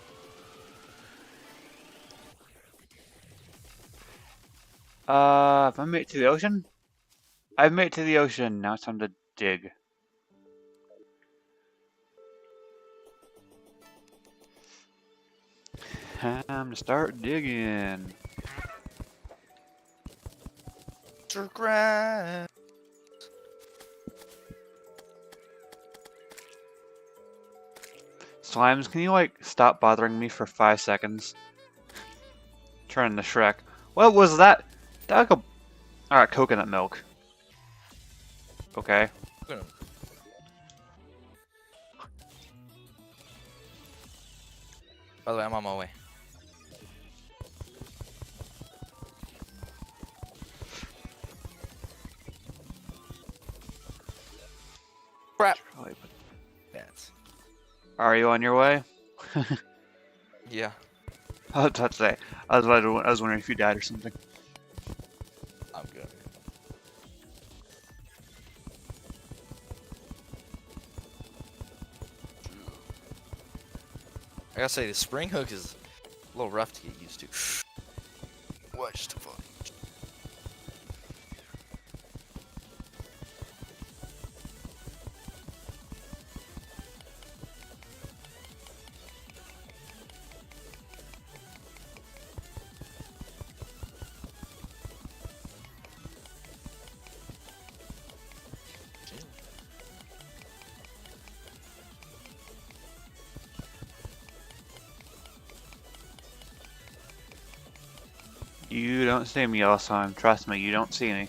Have I made it to the ocean? I've made it to the ocean, now it's time to dig. Time to start digging. Grass. Slimes, can you like stop bothering me for 5 seconds? Turn the Shrek. What was that? That like a... Alright, coconut milk. Okay. By the way, I'm on my way. Crap. That's. Are you on your way? Yeah. I was about to say. I was wondering if you died or something. I'm good. I gotta say, the spring hook is a little rough to get used to. What the fuck? You don't see me all the time. Trust me, you don't see me.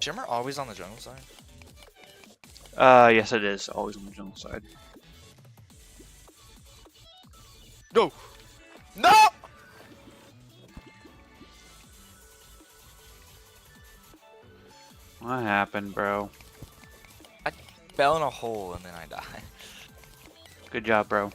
Shimmer always on the jungle side? Yes it is. Always on the jungle side. No! No! What happened, bro? I fell in a hole and then I died. Good job, bro.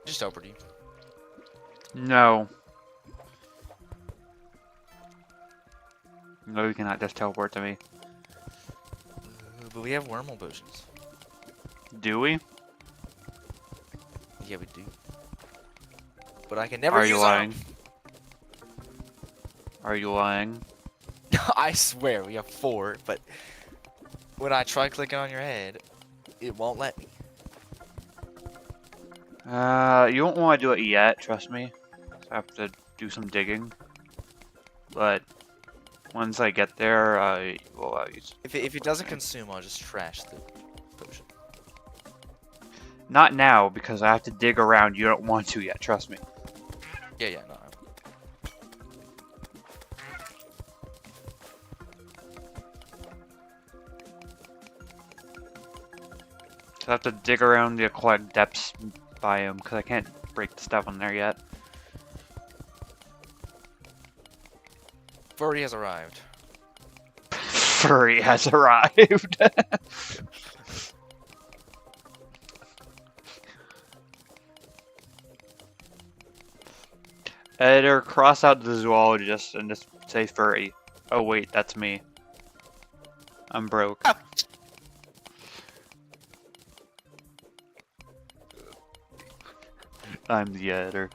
Just over to you. No. No, you cannot just teleport to me. But we have wormhole potions. Do we? Yeah, we do. But I can never Are use you lying? Are you lying? I swear we have 4, but when I try clicking on your head, it won't let me. You won't want to do it yet, trust me. I have to do some digging. But once I get there, I will use. If it doesn't consume, I'll just trash the potion. Not now, because I have to dig around. You don't want to yet, trust me. Yeah, no. So I have to dig around the aquatic depths biome, because I can't break the stuff on there yet. Furry has arrived. Furry has arrived. Editor, cross out the zoologist and just say furry. Oh wait, that's me. I'm broke. I'm the editor.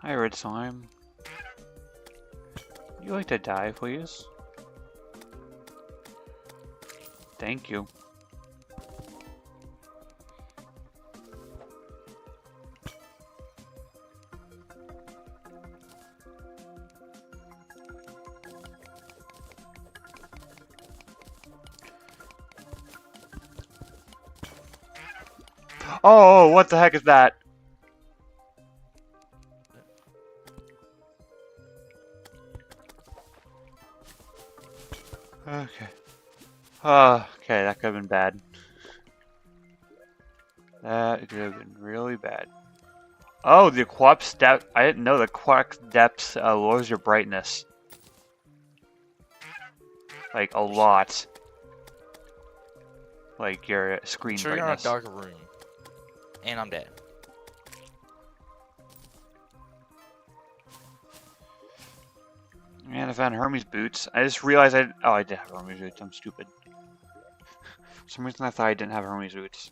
Hi, Red Slime. Would you like to die, please? Thank you. Oh, what the heck is that? Okay. Okay, that could have been bad. That could have been really bad. Oh, the aquatic depth. I didn't know the aquatic depths lowers your brightness. Like, a lot. Like, your screen Sure, you're in a brightness. dark room. And I'm dead. Man, I found Hermes boots. I just realized oh, I did have Hermes boots. I'm stupid. For some reason I thought I didn't have Hermes boots.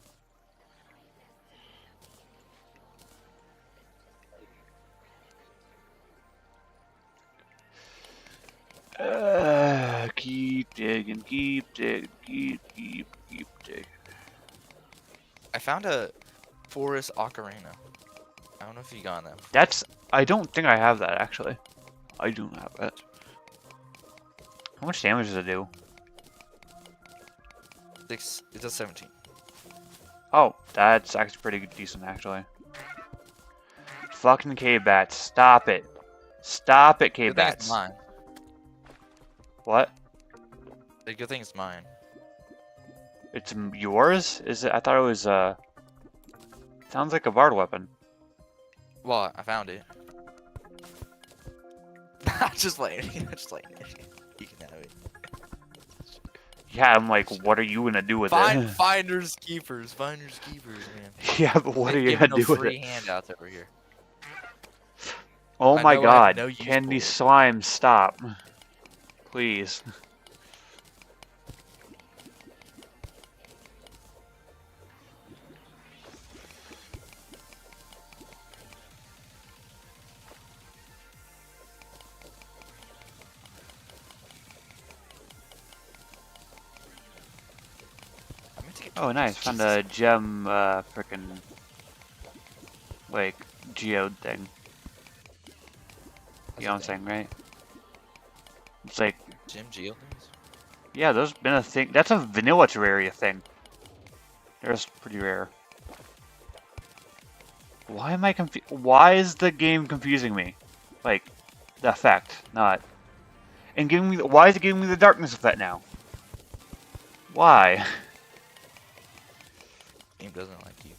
Keep digging, keep digging, keep digging. I found a forest ocarina. I don't know if you got them. I don't think I have that actually. I do not have that. How much damage does it do? It does 17. Oh, that's actually pretty decent actually. Fucking K-Bats, stop it. Stop it, Good thing it's K-Bats. mine. What? The good thing it's mine. It's yours? Is it? I thought it was, sounds like a bard weapon. Well, I found it. I'm just playing. I'm just playing. You can have it. Yeah, I'm like, what are you gonna do with it? Finders keepers, man. Yeah, but what are you gonna do with free it? handouts over here. Oh I my know I have god, no use can for these it. slimes stop? Please. I meant to get Oh nice, found a gem frickin' like geode thing. You know what I'm saying, right? It's like, Gem geode things? yeah, there's been a thing. That's a vanilla Terraria thing. They're just pretty rare. Why am I confused? Why is the game confusing me? Like, the effect, not. And giving me. Why is it giving me the darkness effect now? Why? Game doesn't like you.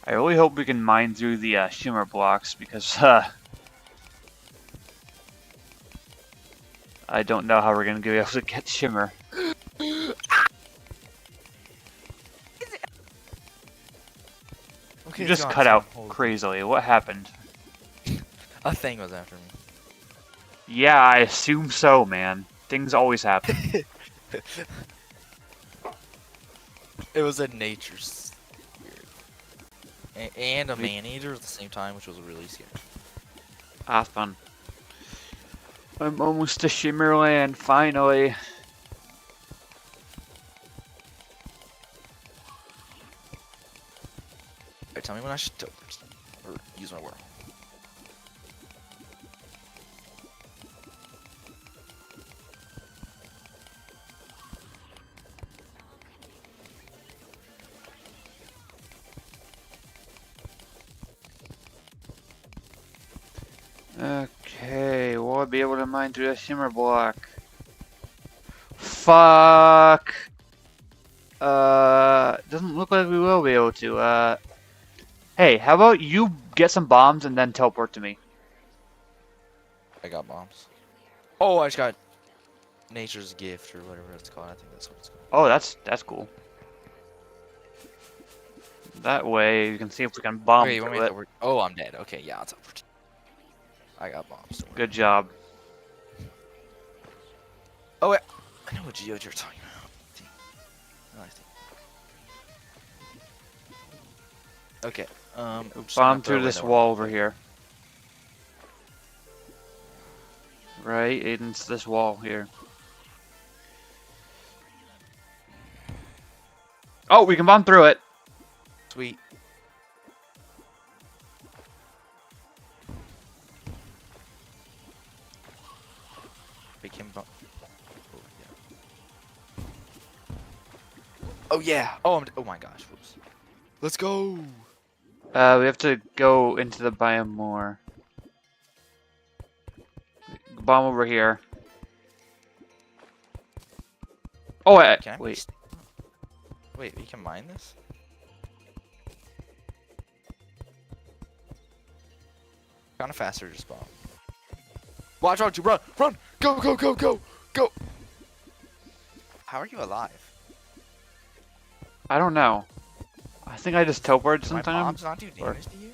I really hope we can mine through the shimmer blocks because I don't know how we're gonna be able to get shimmer. Okay, You just cut out crazily. What happened? A thing was after me. Yeah, I assume so, man. Things always happen. It was a nature spirit. And a man-eater at the same time, which was really scary. Ah, fun. I'm almost to Shimmerland, finally. Alright, tell me when I should teleport or use my worm. Okay, will I be able to mine through the shimmer block? Fuck! Doesn't look like we will be able to, Hey, how about you get some bombs and then teleport to me? I got bombs. Oh, I just got nature's gift or whatever it's called. I think that's what it's called. Oh, that's cool. That way you can see if we can bomb Okay, you want me through to it. teleport? Oh, I'm dead. Okay, yeah, I'll teleport. I got bombs. Don't worry. Good job. Oh, wait. I know what geode you're talking about. Okay. Oops, Bomb through this wall over here. Right into this wall here. Oh, we can bomb through it. Sweet. We can bomb. Oh yeah. Oh, oh my gosh. Whoops. Let's go. We have to go into the biome more. Bomb over here. Oh, wait. Wait, we can mine this? Kind of faster to spawn. Watch out, you run! Run! Go, go, go, go! Go! How are you alive? I don't know. I think I just teleported My sometime. bombs not do damage to you?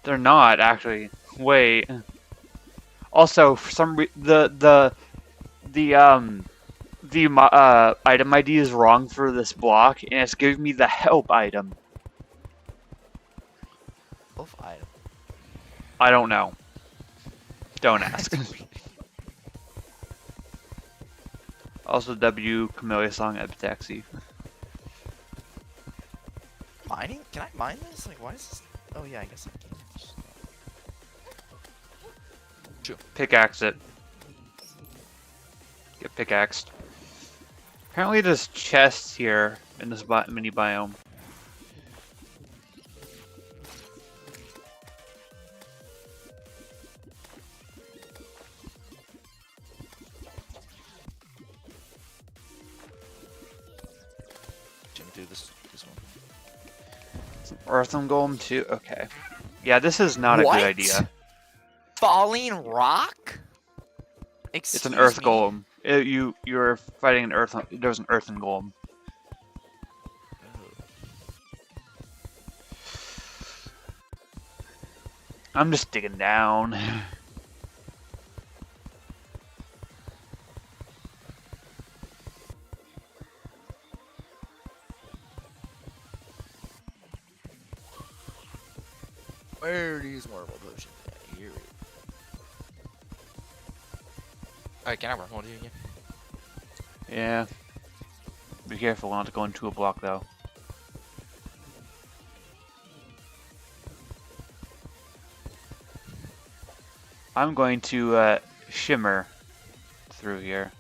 They're not, actually. Wait. Also, for some the item ID is wrong for this block, and it's giving me the help item. Wolf item. I don't know. Don't ask. Also, W Camellia song Epitaxy. Mining? Can I mine this? Like, why is this? Oh yeah, I guess I can. Pickaxe it. Get pickaxed. Apparently there's chests here in this mini biome. Jimmy, do this one. Earthen Golem too? Okay. Yeah, this is not a good idea. Falling rock? It's an Excuse Earth me? Golem. You're fighting an Earth. There's an Earthen Golem. I'm just digging down. Where are these wormhole potions at? Here. Alright, can I wormhole you again? Yeah. Be careful not to go into a block though. I'm going to shimmer through here.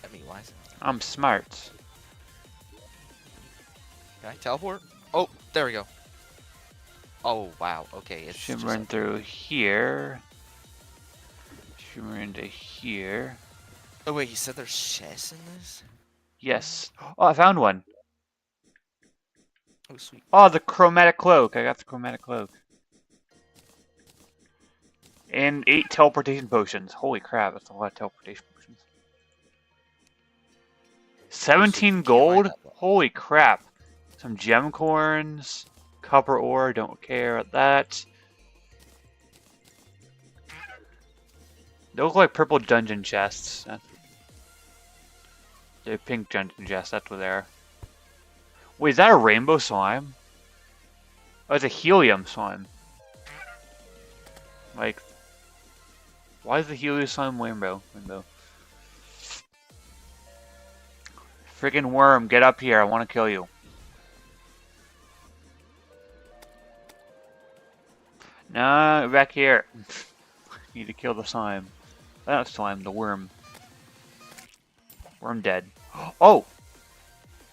I mean, why is it? I'm smart. Can I teleport? Oh, there we go. Oh, wow. Okay, it's Shimmering through here. Shimmer into here. Oh, wait, you said there's chests in this? Yes. Oh, I found one. Oh, sweet. Oh, the chromatic cloak. I got the chromatic cloak. And 8 teleportation potions. Holy crap, that's a lot of teleportation potions. 17 gold? Holy crap. Some gem corns. Copper ore, don't care about that. They look like purple dungeon chests. They're pink dungeon chests, that's what they are. Wait, is that a rainbow slime? Oh, it's a helium slime. Like, why is the helium slime rainbow? Freaking worm, get up here, I want to kill you. Nah, back here. Need to kill the slime. Not slime, the worm. Worm dead. Oh!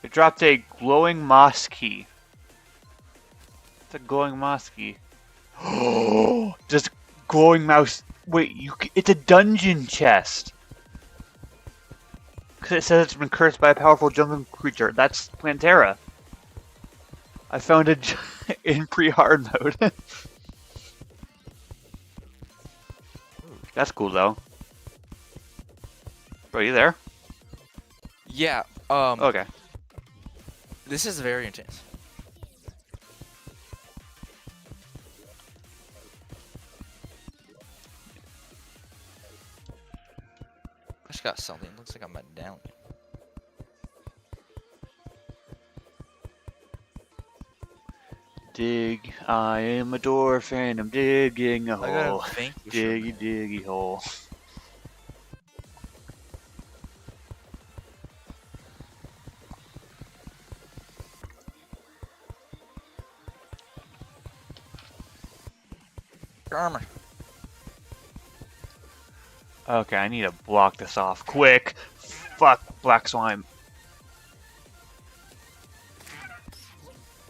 It dropped a glowing moss key. It's a glowing moss key. Oh! Just glowing mouse. Wait, it's a dungeon chest. Because it says it's been cursed by a powerful jumping creature. That's Plantera. I found it in pre-hard mode. That's cool though. Bro, you there? Yeah, Okay. This is very intense. I just got something. Looks like I'm down. Dig, I am a dwarf and I'm digging a hole. Diggy, diggy hole. Armor. Okay, I need to block this off quick. Fuck, black slime.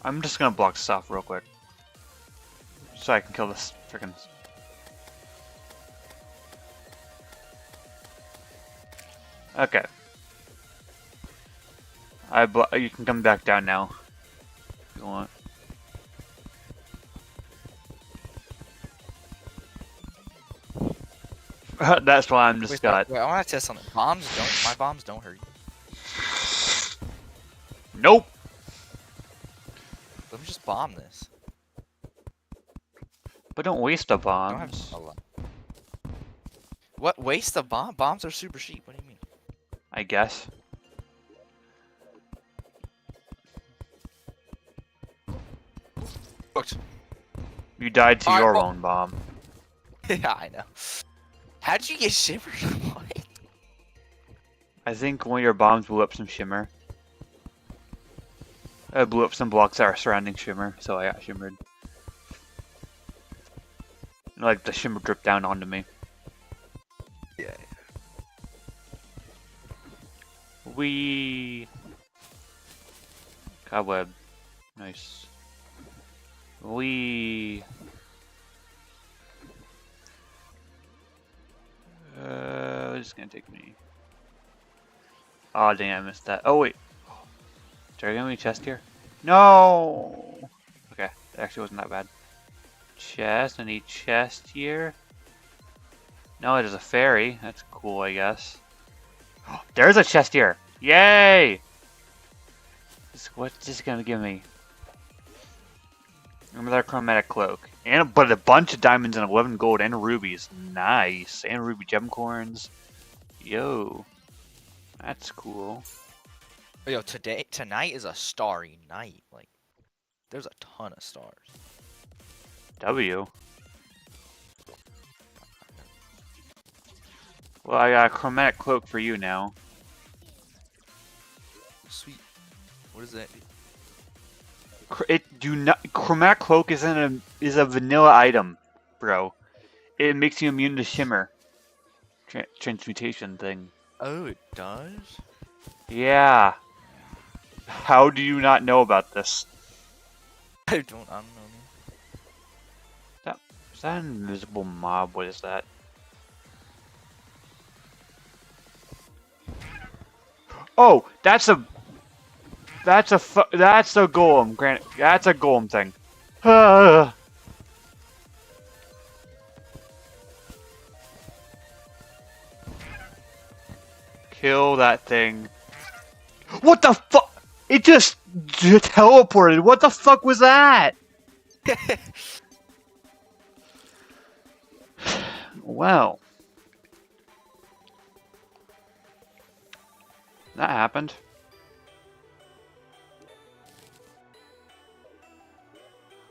I'm just gonna block this off real quick. So I can kill this frickin'. Okay. You can come back down now. If you want. That's why I'm just got. Wait, I want to test something. My bombs don't hurt you. Nope. Let me just bomb this. But don't waste the I don't bombs. have a lot. What? Waste the bomb? Bombs are super cheap. What do you mean? I guess. Booked. You died to your own bomb. Yeah, I know. How'd you get shimmered? What? I think one of your bombs blew up some shimmer. I blew up some blocks that are surrounding shimmer, so I got shimmered. Like the shimmer dripped down onto me. Yeah. Wee. Cobweb. Nice. Wee. It's gonna take me. Oh dang, I missed that. Oh wait. Did I get any chest here? No! Okay, that actually wasn't that bad. Chest, I need chest here. No, it is a fairy. That's cool, I guess. There's a chest here! Yay! What's this gonna give me? Another chromatic cloak. But a bunch of diamonds and 11 gold and rubies. Nice. And ruby gemcorns. Yo. That's cool. Yo, tonight is a starry night. Like, there's a ton of stars. W. Well, I got a chromatic cloak for you now. Sweet. What is that? Chromatic cloak is a vanilla item, bro. It makes you immune to shimmer. Transmutation thing. Oh, it does? Yeah. How do you not know about this? I don't know. Man. Is that an invisible mob? What is that? Oh, that's a golem. Granted, that's a golem thing. Kill that thing. What the fuck? It just teleported. What the fuck was that? Well. That happened.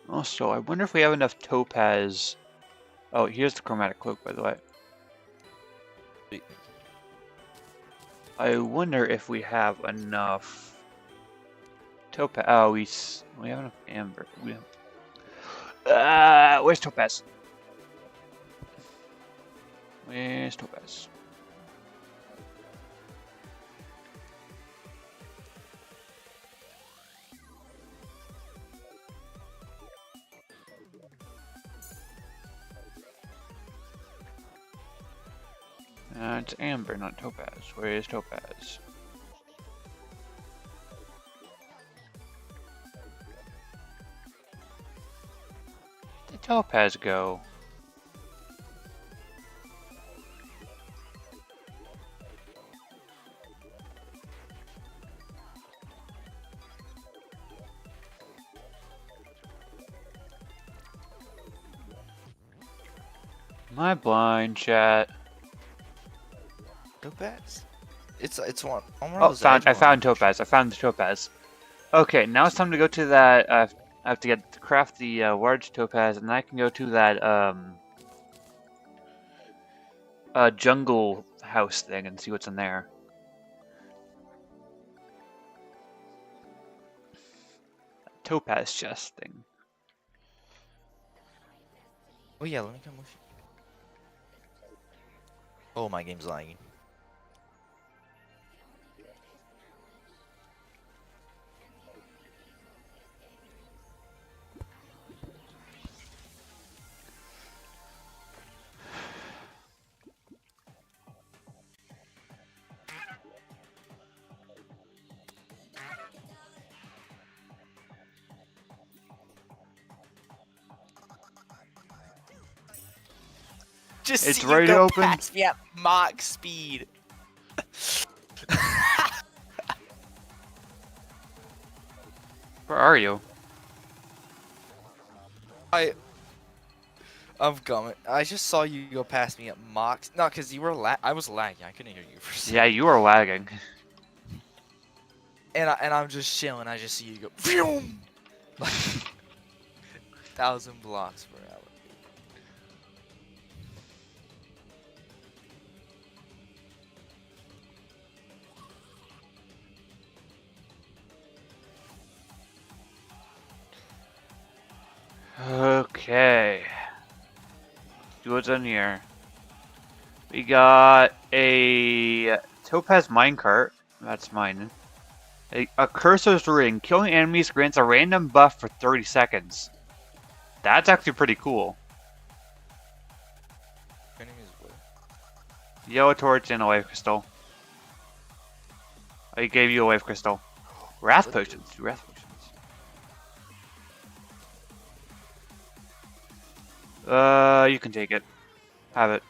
Also, I wonder if we have enough topaz. Oh, here's the chromatic cloak, by the way. Sweet. I wonder if we have enough topaz. Oh, we have enough amber. Where's topaz? Where's topaz? It's amber, not topaz. Where is topaz? Where did topaz go? Am I blind, chat? Topaz? It's one. On one Oh, of those I found topaz. I found the topaz. Okay, now it's time to go to that. I have to craft the large topaz, and then I can go to that jungle house thing and see what's in there. Topaz chest thing. Oh yeah, let me come with you. Oh, my game's lagging. Just It's see ready you to go open. past me at Mach speed. Where are you? I'm coming. I just saw you go past me at Mach. No, cause you were I was lagging. I couldn't hear you for a second. Yeah, you are lagging. And I'm just chilling. I just see you go. Vroom! Like 1,000 blocks per hour. Okay. See what's in here. We got a topaz minecart. That's mine. A cursor's ring. Killing enemies grants a random buff for 30 seconds. That's actually pretty cool. Enemies what? Yellow torch and a wave crystal. I gave you a wave crystal. Wrath potions. Do wrath potions. You can take it. Have it.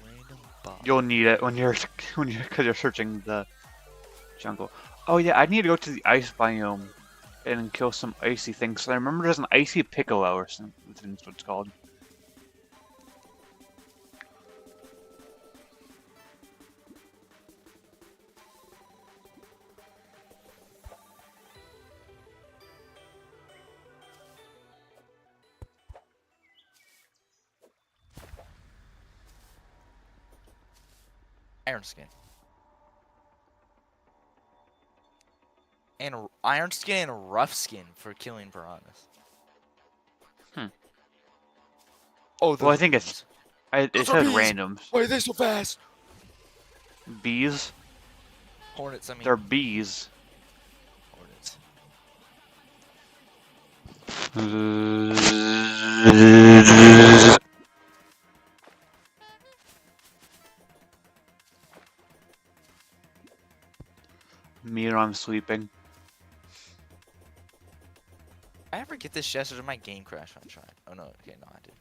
Random bomb. You'll need it when you're because you're searching the jungle. Oh yeah, I need to go to the ice biome and kill some icy things. So I remember there's an icy piccolo or something. That's what it's called. Iron skin. And iron skin and rough skin for killing piranhas. Oh, Well, I think it's. It says randoms. Why are they so fast? Bees. Hornets, I mean. They're bees. Hornets. Me when I'm sleeping. I ever get this chest or did my game crash when I tried? Oh no, okay, no, I did.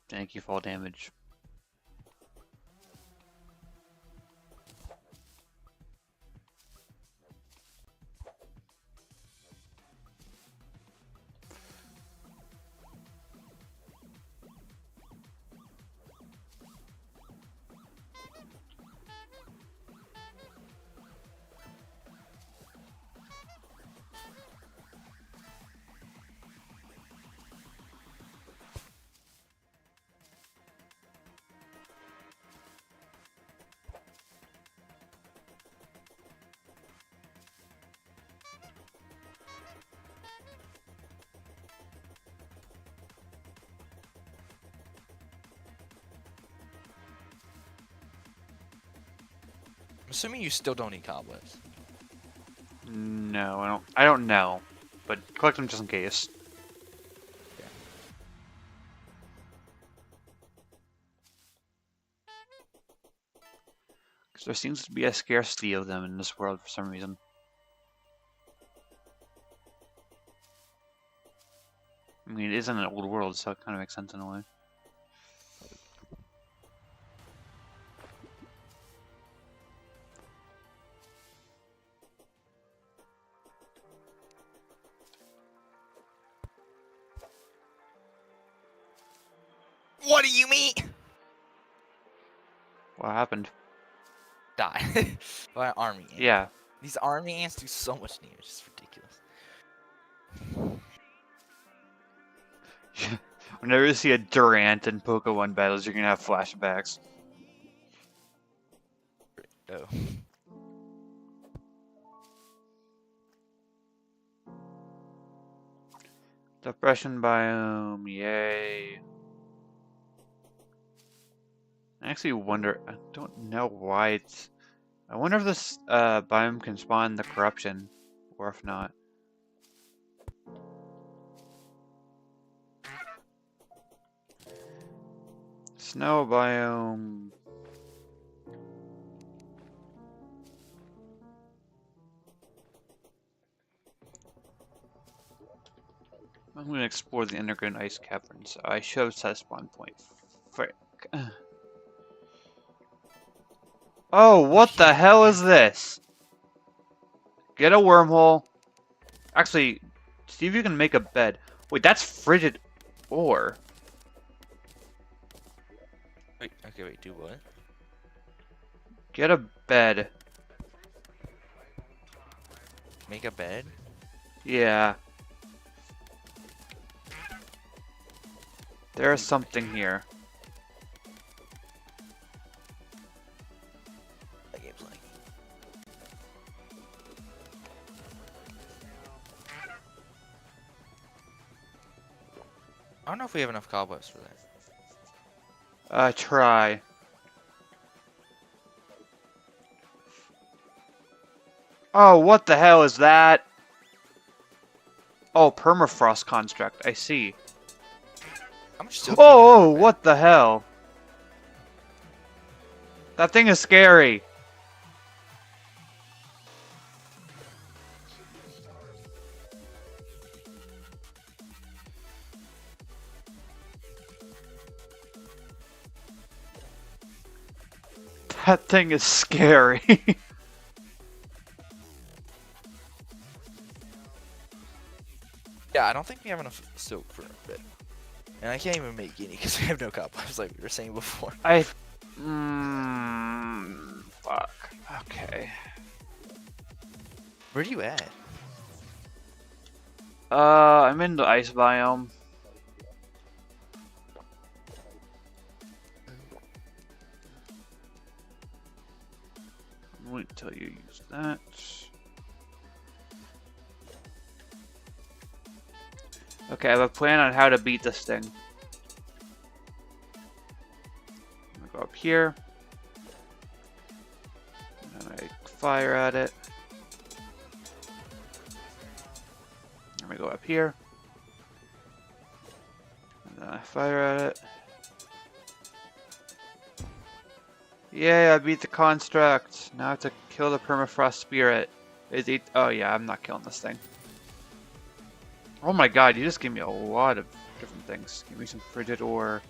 Thank you, fall damage. I'm assuming you still don't need cobwebs. No, I don't know, but collect them just in case. Yeah. Because there seems to be a scarcity of them in this world for some reason. I mean, it is in an old world, so it kind of makes sense in a way. What do you mean? What happened? Die. By an army ant. Yeah. These army ants do so much damage, it's ridiculous. Whenever you see a Durant in Pokemon battles, you're gonna have flashbacks. Oh. Depression biome, yay. I actually wonder, I don't know why it's... I wonder if this biome can spawn the corruption, or if not. Snow biome. I'm gonna explore the underground ice caverns. I should have set a spawn point. Frick. Oh, what the hell is this? Get a wormhole. Actually, see if you can make a bed. Wait, that's frigid ore. Wait, okay, wait, do what? Get a bed. Make a bed? Yeah. There's something here. That game's like... I don't know if we have enough cobwebs for that. Try. Oh, what the hell is that? Oh, permafrost construct. I see. I'm still feeding Oh, her, man. what the hell? That thing is scary. That thing is scary. Yeah, I don't think we have enough silk for a bit. And I can't even make any because we have no cobwebs like we were saying before. Fuck. Okay. Where are you at? I'm in the ice biome. Wait till you use that. Okay, I have a plan on how to beat this thing. I'm gonna go up here. And I fire at it. I'm gonna go up here. And then I fire at it. Yay, I beat the construct. Now I have to kill the permafrost spirit. Oh yeah, I'm not killing this thing. Oh my god, you just gave me a lot of different things. Give me some frigid ore.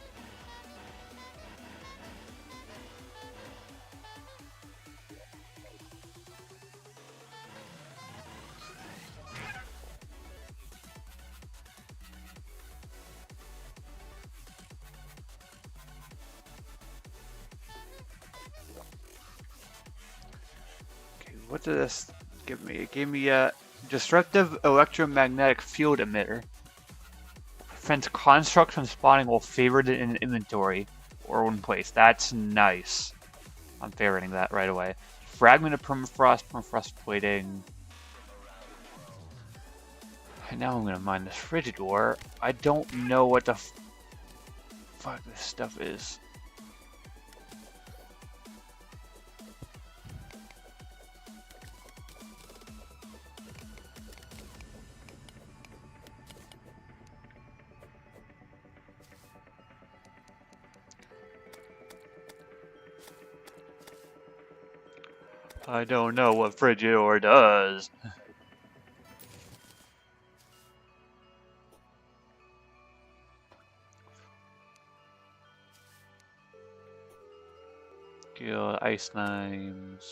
Okay, what did this give me? It gave me a destructive electromagnetic field emitter. Prevents constructs from spawning while favored in an inventory or one place. That's nice. I'm favoriting that right away. Fragment of permafrost plating. And now I'm gonna mine this frigid ore. I don't know what the fuck this stuff is. I don't know what frigid ore does. Kill ice slimes.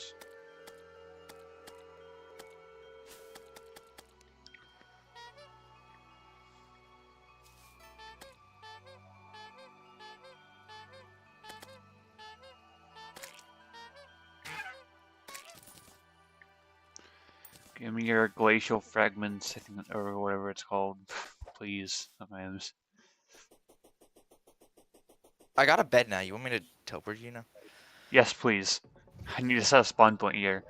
Give me your glacial fragments, I think, or whatever it's called, please. Sometimes. I got a bed now. You want me to teleport you now? Yes, please. I need to set a spawn point here.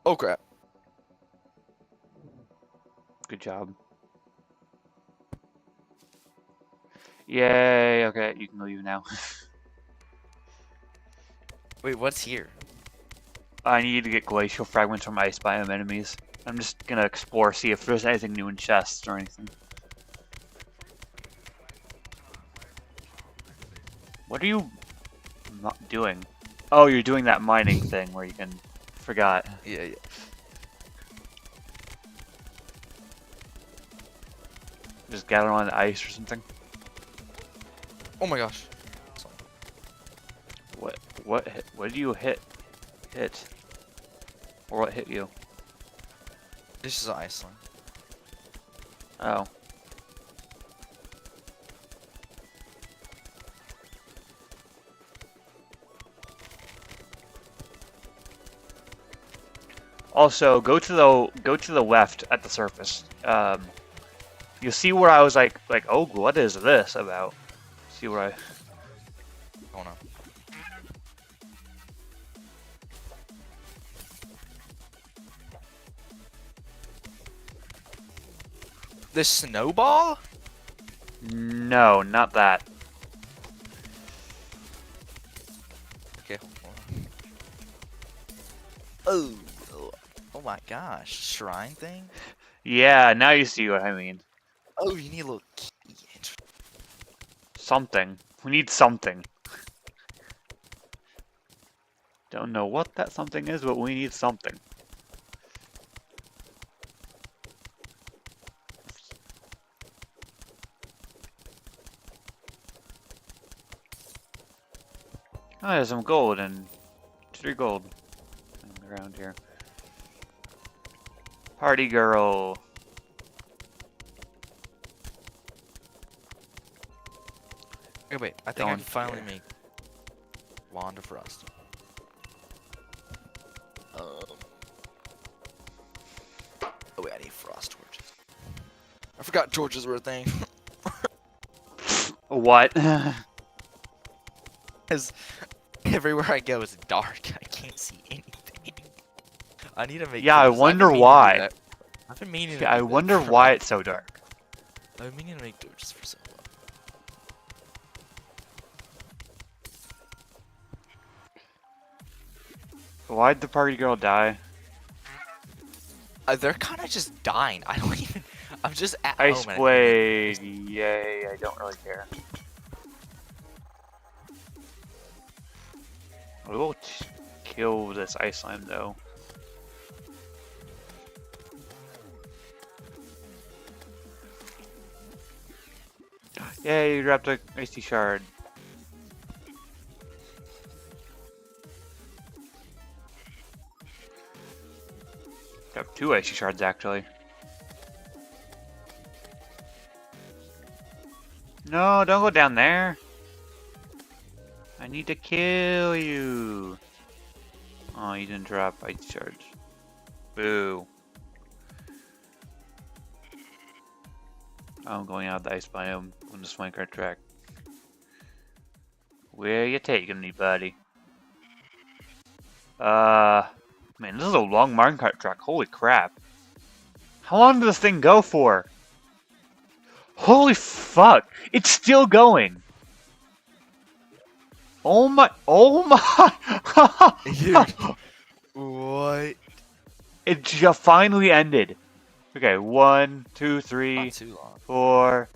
Oh crap. Good job. Yay, okay, you can leave now. Wait, what's here? I need to get glacial fragments from ice biome enemies. I'm just gonna explore, see if there's anything new in chests or anything. What are you not doing? Oh, you're doing that mining thing where you can... Forgot. Yeah. Just gather on the ice or something. Oh my gosh. What do you hit? Or what hit you? This is Iceland. Oh. Also, go to the left at the surface. You'll see where I was like, oh, what is this about? See where I... Going on. The snowball? No, not that. Okay, hold on. Oh my gosh, shrine thing? Yeah, now you see what I mean. Oh, you need a little key. Something. We need something. Don't know what that something is, but we need something. Oh, there's some gold and 3 gold around here. Party girl. Okay, wait. I think I can finally make Wand of Frost. Oh wait, I need frost torches. I forgot torches were a thing. What? Because everywhere I go is dark. I can't see anything. I need to make. Yeah, I torches. wonder why. I've been meaning. Yeah, I wonder why it's so dark. I've been meaning to make torches for so long. Why'd the party girl die? They're kind of just dying. I don't even. I'm just at Ice home. blade. Yay! I don't really care. We will kill this ice slime though. Yay! You dropped a icy shard. Got 2 icy shards actually. No, don't go down there. I need to kill you. Oh, you didn't drop ice shards. Boo. I'm going out of the ice biome on this minecart track. Where you taking me, buddy? Man, this is a long minecart track. Holy crap. How long does this thing go for? Holy fuck! It's still going! Oh my, Dude, what? It just finally ended. Okay, 1, 2, 3, Not too long. 4,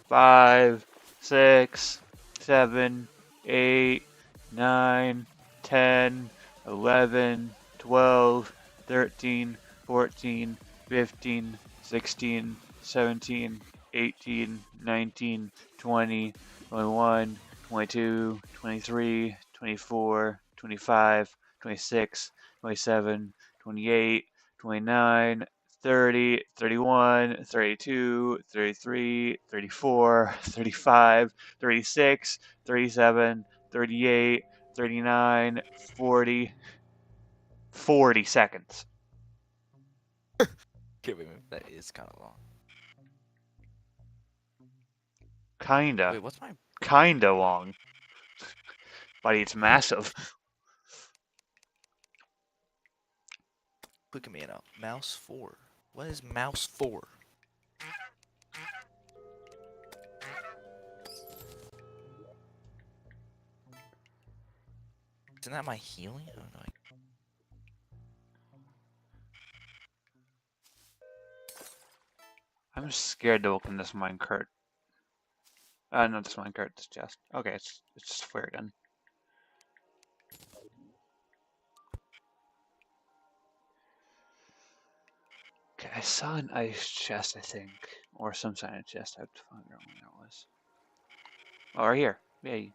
5, 6, 7, 8, 9, 10, 11, 12, 13, 14, 15, 16, 17, 18, 19, 20, 21, 22, 23, 24, 25, 26, 27, 28, 29, 30, 31, 32, 33, 34, 35, 36, 37, 38, 39, 40, 40 seconds. Okay, wait, that is kind of long. Kinda. Wait, what's my... Kinda long. Buddy, it's massive. Look at me now. Mouse 4. What is mouse 4? Isn't that my healing? I don't know. I'm scared to open this minecart. Not this minecart, this chest. Okay, it's just fair again. Okay, I saw an ice chest, I think. Or some kind of chest. I have to find out when that was. Oh, right here. Yay.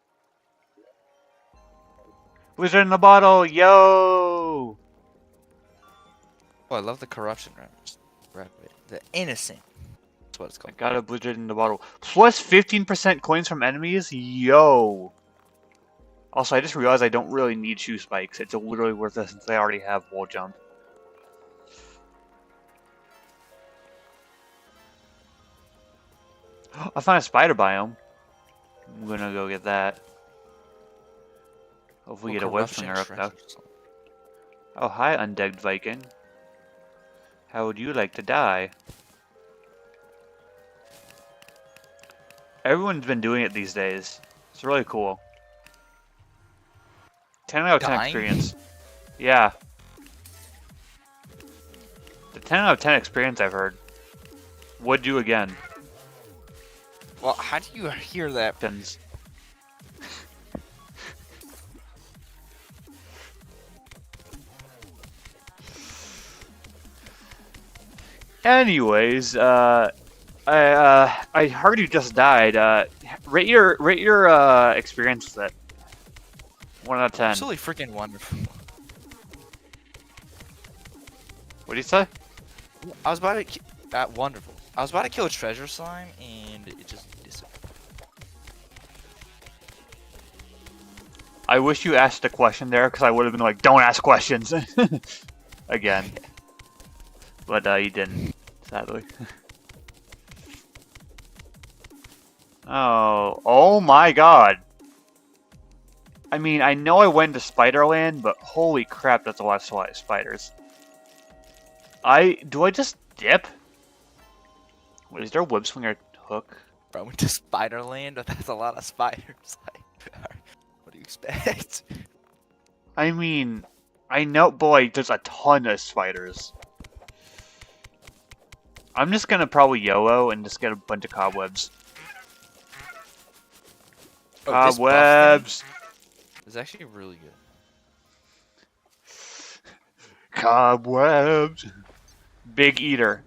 Wizard in the bottle! Yo! Oh, I love the corruption rabbit. The innocent. That's what it's I called. got a blizzard in the bottle. Plus 15% coins from enemies? Yo! Also, I just realized I don't really need shoe spikes. It's literally worth it since I already have wall jump. I found a spider biome. I'm gonna go get that. Hopefully get a web slinger up though. Oh, hi, undead Viking. How would you like to die? Everyone's been doing it these days. It's really cool. 10 out of 10 Dying? experience. Yeah. The 10 out of 10 experience I've heard. Would you again? Well, how do you hear that? Pins. Anyways, I heard you just died. Rate your experience with it. 1 out of 10. Absolutely freaking wonderful. What do you say? I was about to wonderful. I was about to kill a treasure slime and it just disappeared. I wish you asked a question there because I would have been like, don't ask questions again. But you didn't, sadly. Oh my god. I mean, I know I went to Spiderland, but holy crap, that's a lot of spiders. Do I just dip? What, is there a web swinger hook? Bro, I went to Spiderland, but that's a lot of spiders. What do you expect? I mean, I know, boy, there's a ton of spiders. I'm just gonna probably YOLO and just get a bunch of cobwebs. Oh, Cobwebs! It's actually really good. Cobwebs! Big eater.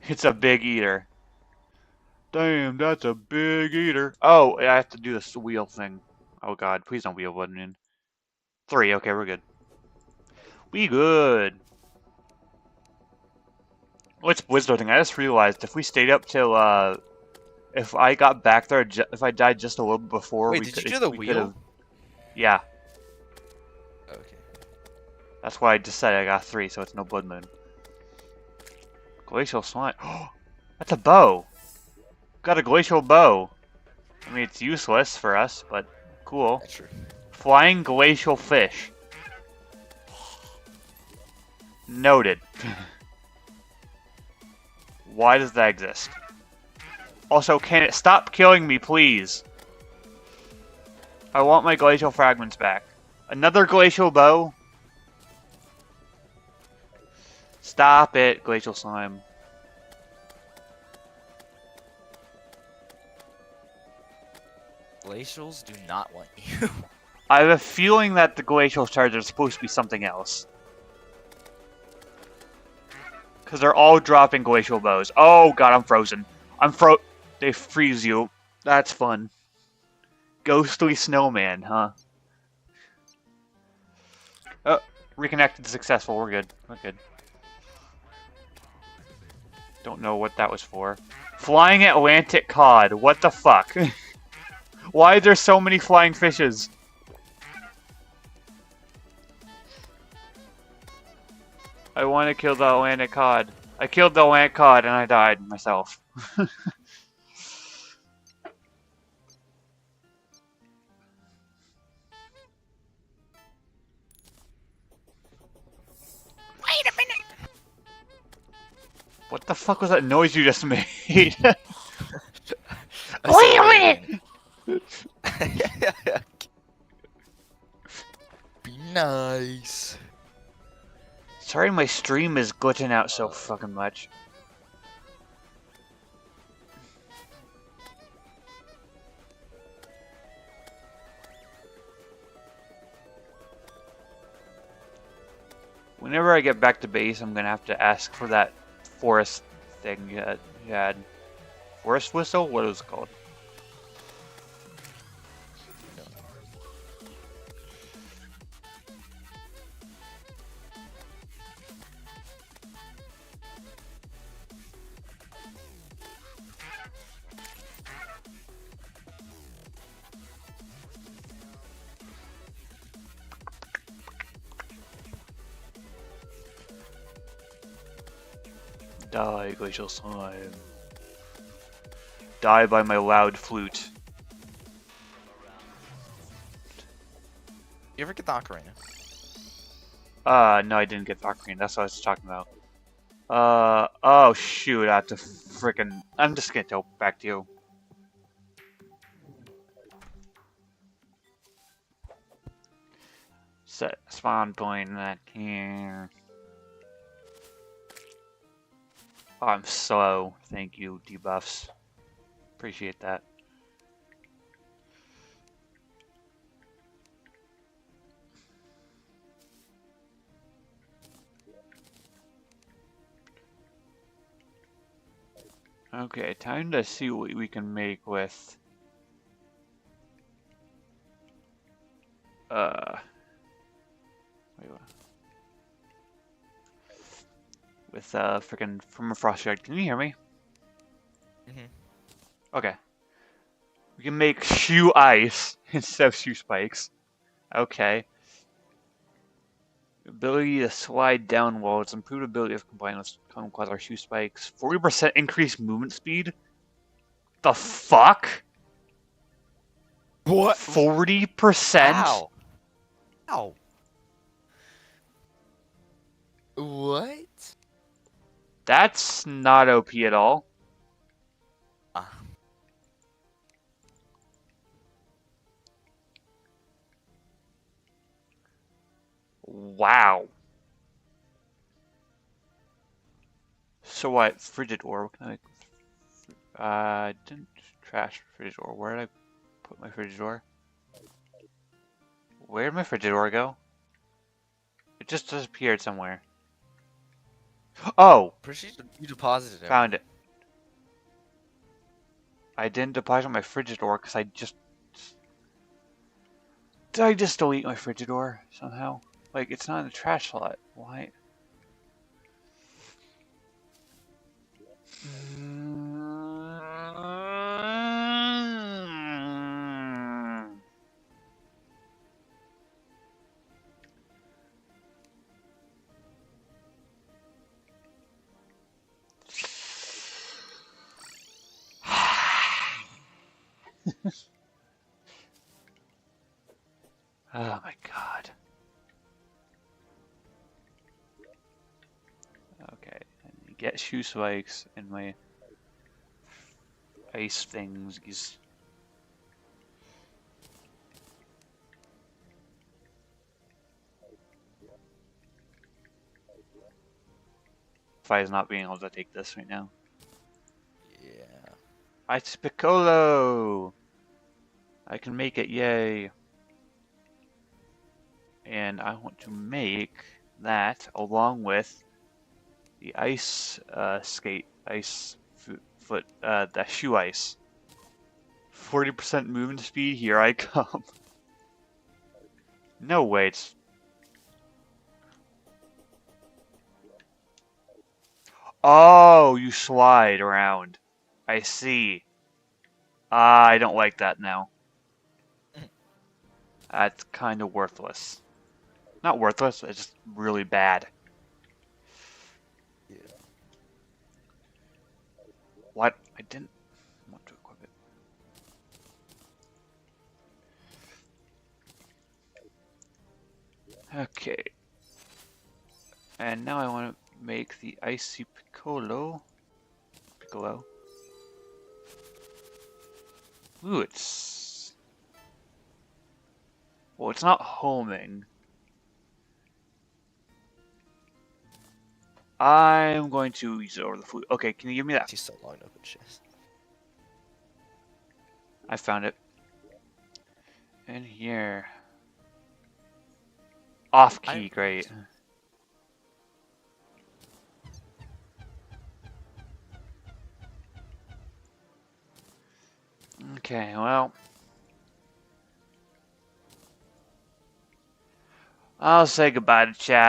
It's a big eater. Damn, that's a big eater. Oh, I have to do this wheel thing. Oh god, please don't wheel button in. 3, okay, we're good. We good. What's blizzarding? I just realized if we stayed up till, if I got back there, if I died just a little bit before, Wait, did you do the wheel? Yeah. Okay. That's why I just said I got 3, so it's no blood moon. Glacial slime. Oh, that's a bow. Got a glacial bow. I mean, it's useless for us, but cool. That's true. Flying glacial fish. Noted. Why does that exist? Also, can it stop killing me, please? I want my glacial fragments back. Another glacial bow? Stop it, glacial slime. Glacials do not want you. I have a feeling that the glacial shards are supposed to be something else. Because they're all dropping glacial bows. Oh god, I'm frozen. They freeze you. That's fun. Ghostly snowman, huh? Oh, reconnected successful. We're good. We're good. Don't know what that was for. Flying Atlantic cod. What the fuck? Why are there so many flying fishes? I want to kill the Atlantic cod. I killed the Atlantic cod and I died myself. Wait a minute! What the fuck was that noise you just made? Wait a minute! Be nice. Sorry my stream is glitching out so fucking much. Whenever I get back to base, I'm gonna have to ask for that forest thing you had. Forest whistle? What was it called? Die, glacial slime. Die by my loud flute. You ever get the ocarina? No, I didn't get the ocarina. That's what I was talking about. Oh shoot, I have to frickin'... I'm just gonna go back to you. Set spawn point that here. Oh, I'm slow. Thank you, debuffs. Appreciate that. Okay, time to see what we can make with wait, what? With freaking from a frostbite. Can you hear me? Okay. We can make shoe ice instead of shoe spikes. Okay. Ability to slide down walls. Improved ability of combined with quasar shoe spikes. 40% increased movement speed. The fuck? What? 40%? Ow. Ow. What? That's not OP at all. Wow. So what? Frigid ore. What can I didn't trash frigid ore. Where did I put my frigid ore? Where did my frigid ore go? It just disappeared somewhere. Oh! Pretty sure you deposited it. Found it. I didn't deposit my frigid ore because I just... Did I just delete my frigid ore somehow? Like, it's not in the trash slot. Why? Oh my god. Okay, get shoe spikes and my ice things. If I is not being able to take this right now. Yeah. Ice Piccolo! I can make it, yay! And I want to make that along with the ice skate, ice foot, the shoe ice. 40% movement speed, here I come. No way, it's... Oh, you slide around. I see. I don't like that now. That's kind of worthless. Not worthless, it's just really bad. Yeah. What? I didn't want to equip it. Okay. And now I want to make the icy piccolo. Ooh, it's... Well, it's not homing. I'm going to use it over the food. Okay, can you give me that? She's so long open chest. I found it. In here. Off key, great. Okay, well. I'll say goodbye to chat.